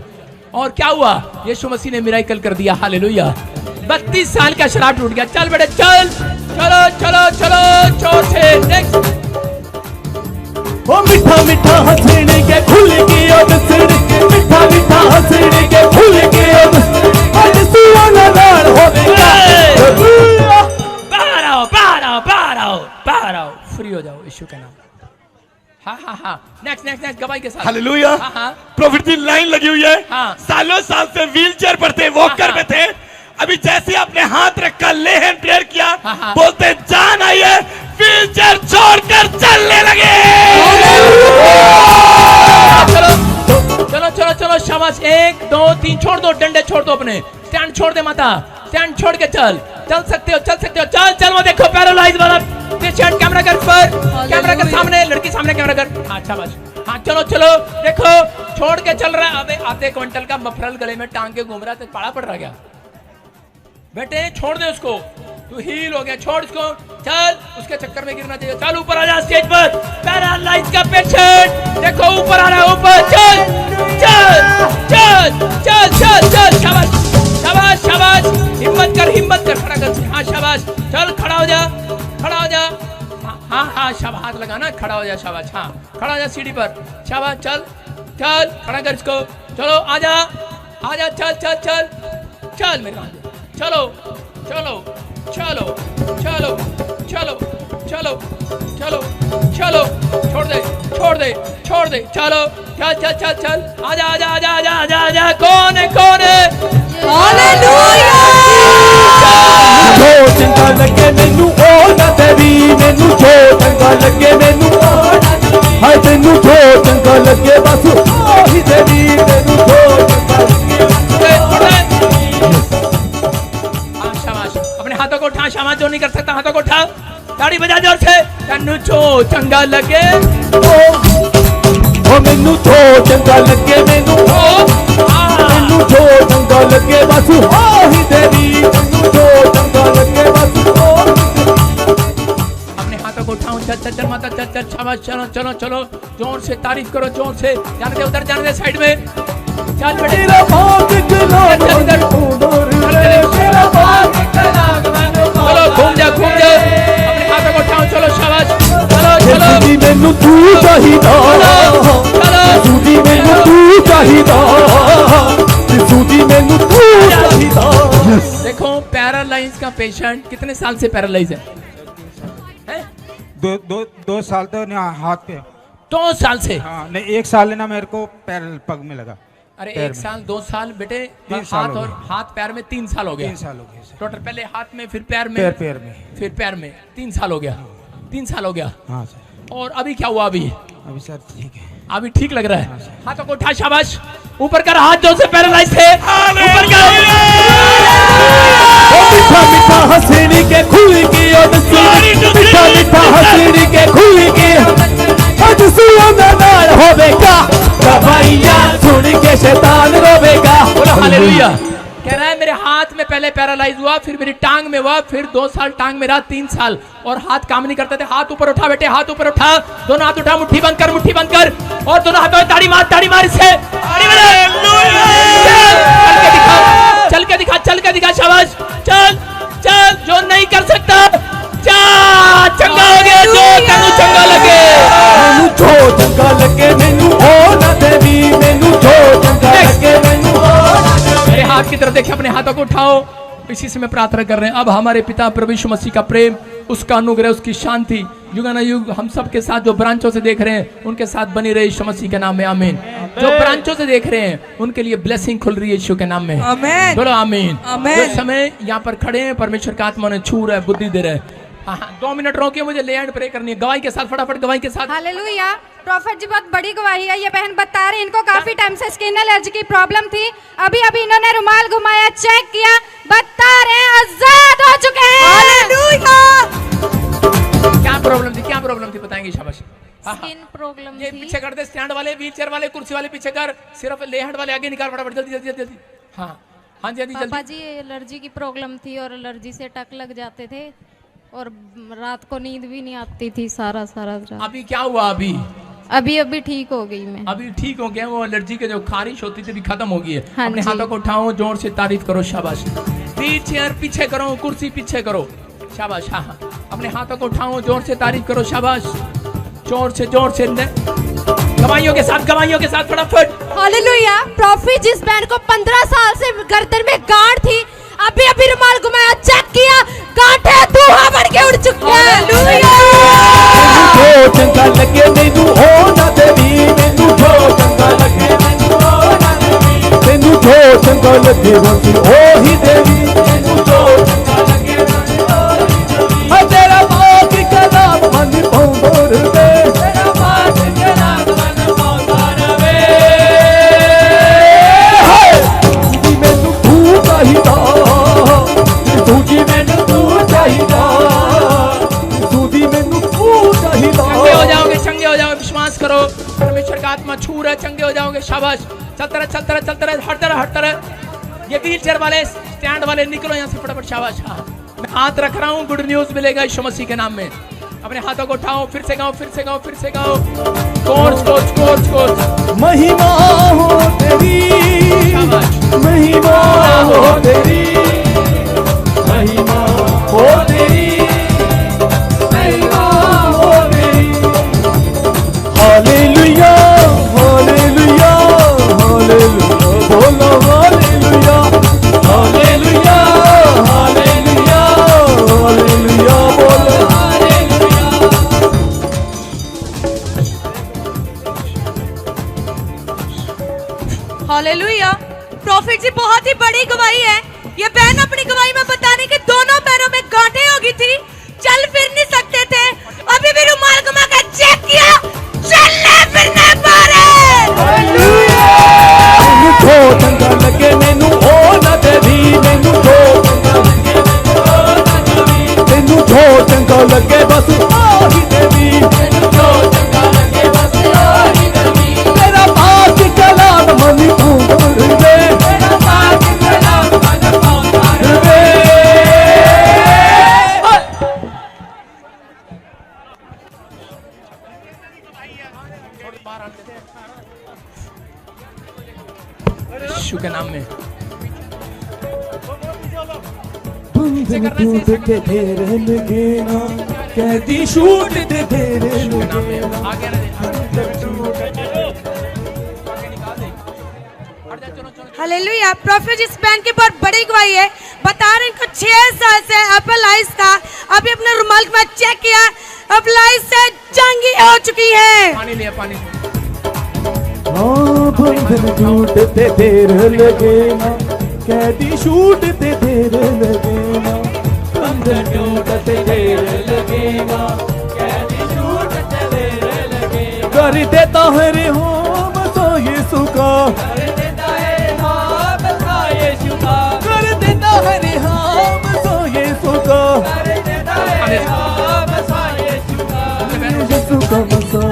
और क्या हुआ? यीशु मसीह ने मिराकल कर दिया। हालेलुया। 32 साल का शराब टूट गया। चल बेटे चल, चलो जोर से। नेक्स्ट। ओ मीठा हंसने के खुल गया दसड़ के, मीठा हंसने के खुल गया दसड़, आज सुहाना लाल हो गया। बाहर आओ, फ्री हो जाओ यीशु के नाम। हाँ। नेक्स्ट गवाही के साथ। हालेलुया। प्रॉफिट की लाइन लगी हुई है। सालों साल से व्हीलचेयर पर थे, वॉकर पे थे। अभी जैसे आपने हाथ रखा, लेहन प्रेयर किया, बोलते जान आई है, व्हीलचेयर छोड़कर चलने लगे। चलो शाबाश। 1 2 3 छोड़ दो, डंडे छोड़ दो, अपने स्टैंड छोड़ दे, माता स्टैंड छोड़ के चल सकते हो। चल वो देखो पैरालाइज वाला पेशेंट। कैमरा कर सामने, लड़की सामने कैमरा कर। हाँ शाबाश। हाँ चलो देखो, छोड़ के चल रहा है। अबे आधे क्विंटल का मफरल गले में टांग के घूम रहा है, तो पाड़ा पड़ रहा क्या बेटे? छोड़ दे उसको, तू हील हो गया, छोड़ उसको। चल, उसके चक्कर में गिरना चाहिए। चल ऊपर आ जा स्टेज पर। पैरालाइज का पेशेंट देखो ऊपर आ रहा है, ऊपर। चल। शाबाश। हिम्मत कर, खड़ा कर। हाँ शाबाश। चल खड़ा हो जा। हाँ शाबाश। हाथ लगाना, खड़ा हो जा। शाबाश। हाँ खड़ा हो जा सीढ़ी पर। शाबाश। चल खड़ा कर इसको। चलो आजा। चल मेरे हाथ। चलो छोड़ दे। चलो चल। आजा। कौन है? हालेलुया। जो चंगा लगे मैनू ओ ना तेरी, मैनू जो चंगा लगे मैनू ओ ना तेरी, हाय तैनू जो चंगा लगे बस ओही तेरी, मैनू जो चंगा लगे। शाबाश। अपने हाथों को उठा, शाबाश। जो नहीं कर सकता हाथों को उठा, ताड़ी बजा जोर से। तन्नू जो चंगा लगे ओ मैनू जो चंगा लगे मैनू मैनू जो चंगा लगे बस ओही देवी मैनू जो चंगा लगे बस अपने हाथों को उठाओ, चल चल चल माता, चल चल, शाबाश, चलो चलो चलो, जोर से तारीफ करो, जोर से। जाने दे उधर, जाने दे साइड में, चल बेटे तेरा भाग चला चल इधर, चलो घूम जा, घूम जा, अपने हाथों को उठाओ, चलो शाबाश, चलो चलो, सुधी मैनू तू चाहिदा सुधी मैनू तू चाहिदा सुधी मैनू तू चाहिदा। देखो पैरालाइज का पेशेंट कितने साल से पैरालाइज है? दो साल तो ना हाथ पे 2 साल से? हाँ नहीं, 1 साल ना मेरे को पैर पग में लगा। अरे 1 साल 2 साल बेटे, 3 साल हाथ और हाथ पैर में 3 साल हो गया। 3 साल हो गए टोटल, पहले हाथ में, फिर पैर में, पैर में, फिर पैर में 3 साल हो गया। 3 साल हो गया। हाँ सर। और अभी क्या हुआ? अभी सर ठीक है, अभी ठीक लग रहा है। हाथों को उठा, शाबाश, ऊपर कर, हाथ जो से पैरालाइज थे ऊपर कर। मीठा मीठा हंसनी के खुल की मीठा मीठा हंसनी के खुल की आज सुनो नाल होवेगा दवाइयां सुन के शैतान रोवेगा। बोलो हालेलुया। कह रहा है मेरे हाथ में पहले पैरालाइज हुआ, फिर मेरी टांग में हुआ, फिर 2 साल टांग में रहा, 3 साल और हाथ काम नहीं करते थे। हाथ ऊपर उठा बेटे, हाथ ऊपर उठा, दोनों हाथ उठा, मुट्ठी बंद कर, मुट्ठी बंद कर, और दोनों हाथों में ताड़ी मार, ताड़ी मार इससे। चल के दिखा, चल के दिखा, शाबाश, चल चल, जो नहीं कर सकता जा, चंगा हो गया, जो तेनू चंगा लगे, मैनू जो चंगा लगे मैनू ओ ना देवी मैनू जो चंगा लगे मैनू ओ ना देवी। मेरे हाथ की तरफ देखिए, अपने हाथों को उठाओ, इसी से मैं प्रार्थना कर रहे हैं। अब हमारे पिता प्रभु यीशु मसीह का प्रेम, उसका अनुग्रह, उसकी शांति युगानुयुग हम सब के साथ, जो ब्रांचों से देख रहे हैं उनके साथ बनी रहे, यीशु मसीह के नाम में आमीन। जो ब्रांचों से देख रहे हैं उनके लिए ब्लेसिंग खुल रही है यीशु के नाम में, आमीन। बोलो आमीन। आमीन। जो समय यहाँ पर खड़े हैं, परमेश्वर का आत्मा ने छू रहा है, बुद्धि दे रहा है। हाँ, 2 मिनट रोकिए, मुझे ले एंड प्रे करनी है, गवाही के साथ, फटाफट गवाही के साथ। हालेलुया। प्रॉफिट जी बहुत बड़ी गवाही है। ये बहन बता रही इनको काफी टाइम से स्किन एलर्जी की प्रॉब्लम थी। अभी अभी इन्होंने रुमाल घुमाया, चेक किया, बता रहे हैं आजाद हो चुके हैं। हालेलुया। क्या प्रॉब्लम थी, क्या प्रॉब्लम थी बताएंगे, शाबाश। स्किन प्रॉब्लम ये थी। पीछे कर दे, स्टैंड वाले, व्हीलचेयर वाले, कुर्सी वाले पीछे कर, सिर्फ ले हैंड वाले आगे निकाल, फटाफट जल्दी जल्दी जल्दी। हाँ हाँ जी, पापा जल्दी। जी एलर्जी की प्रॉब्लम थी और एलर्जी से टक लग जाते थे और रात को नींद भी नहीं आती थी सारा रात। अभी क्या हुआ? अभी ठीक हो गई मैं। अभी ठीक हो गया, वो एलर्जी के जो खारिश होती थी भी खत्म हो गई है। हाँ अपने जी। हाथों को उठाओ, जोर से तारीफ करो, शाबाश। व्हीलचेयर पीछे करो, कुर्सी पीछे करो, शाबाश। हाँ हाँ, अपने हाथों को उठाओ, जोर से तारीफ करो, शाबाश, जोर से गवाइयों के साथ फटाफट। हालेलुया। प्रॉफिट जिस बहन को 15 साल से गर्दन में गांठ थी, अभी अभी रुमाल घुमाया, चेक किया, गांठें धुआं बन के उड़ चुकी है। हालेलुया। जो चंगा लगे मैनू ओ ना देवी मैनू जो चंगा लगे मैनू ओ ना देवी मैनू जो चंगा लगे बस ओही देवी मैनू जो चंगा लगे बस ओही देवी। आ तेरा बाप का नाम मन पौंदर वे तेरा बाप का नाम मन पौंदर वे हाय मैनू तू चाहिदा तुझी मैनू तू चाहिदा तुझी मैनू तू चाहिदा। चंगे हो जाओगे, विश्वास करो, परमेश्वर का आत्मा छू रहा है, चंगे हो जाओगे, शाबाश। चलता रहे, हटता रहे। ये व्हीलचेयर वाले, स्टैंड वाले, निकलो यहाँ से फटाफट, शाबाश। हाँ, मैं हाथ रख रहा हूँ, गुड न्यूज मिलेगा यीशु मसीह के नाम में। अपने हाथों को उठाओ, फिर से गाओ। कोर्स। महिमा हो तेरी, महिमा हो तेरी, महिमा हो तेरी, महिमा हो तेरी। हालेलुया, हालेलुया, हालेलुया, बोलो हालेलुया, हालेलुया, हालेलुया, हालेलुया, बोलो हालेलुया। हालेलुया। प्रॉफिट जी बहुत ही बड़ी गवाही है। ये बहन अपनी गवाही में बताने के दोनों पैरों में गांठें हो गई थी, चल फिर नहीं सकते थे, अभी भी रुमाल घुमा कर चेक किया, चलने फिरने पा रहे। मैनू जो चंगा लगे मैनू ओ ना देवी मैनू जो चंगा लगे मैनू ओ ना देवी मैनू जो चंगा लगे बस ओही देवी मैनू जो चंगा लगे बस ओही देवी। यीशु के नाम में बंधन टूटते तेरे लगे ना, कैदी छूटते तेरे लगे ना। हालेलुया। प्रॉफिट इस बहन की बहुत बड़ी गवाही है। बता रहे इनको 6 साल से एपेलाइज था, अभी अपने रुमाल के बाद चेक किया, एपेलाइज से चंगी हो चुकी है। पानी लिया, पानी। हाँ बंधन टूटते तेरे लगे ना, कैदी छूटते तेरे लगे ना। बंधन टूटते तेरे लगे ना, कैदी छूटते तेरे लगे ना। कर देता है रिहाम तो यीशु का, कर देता है रिहाम तो यीशु का, कर देता है रिहाम तो यीशु का, कर देता है रिहाम तो यीशु का। यीशु का मसा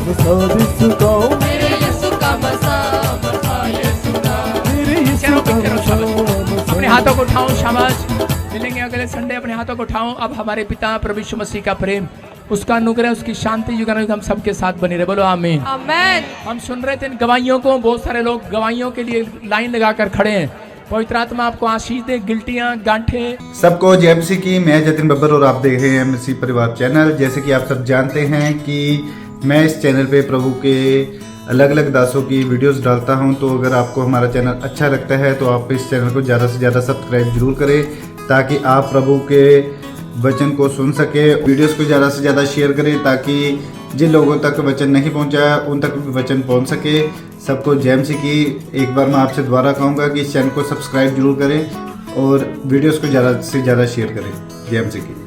मसा यीशु का, मेरे यीशु का मसा मसा यीशु का, मेरे यीशु का मसा मसा। अपने हाथों को उठाओ, शाबाश। मिलेंगे अगले संडे, अपने हाथों को उठाओ। अब हमारे पिता प्रभु यीशु मसीह का प्रेम, उसका अनुग्रह, उसकी शांति युगानुयुग हम सबके साथ बनी रहे। बोलो आमीन। आमीन। हम सुन रहे थे इन गवाहियों को, बहुत सारे लोग गवाहियों के लिए लाइन लगाकर खड़े हैं। पवित्र आत्मा आपको आशीष दे। गिल्टियां, गांठे सबको जय मसीह की। मैं जतिन बब्बर और आप देख रहे हैं एमसी परिवार चैनल। जैसे कि आप सब जानते हैं कि मैं इस चैनल पे प्रभु के अलग अलग दासों की वीडियोस डालता हूं, तो अगर आपको हमारा चैनल अच्छा लगता है तो आप इस चैनल को ज़्यादा से ज़्यादा सब्सक्राइब जरूर करें, ताकि आप प्रभु के वचन को सुन सके। वीडियोस को ज़्यादा से ज़्यादा शेयर करें, ताकि जिन लोगों तक वचन नहीं पहुंचा उन तक भी वचन पहुंच सके। सबको जय मसीह की। एक बार मैं आपसे दोबारा कहूँगा कि इस चैनल को सब्सक्राइब जरूर करें और वीडियोस को ज़्यादा से ज़्यादा शेयर करें। जय मसीह की।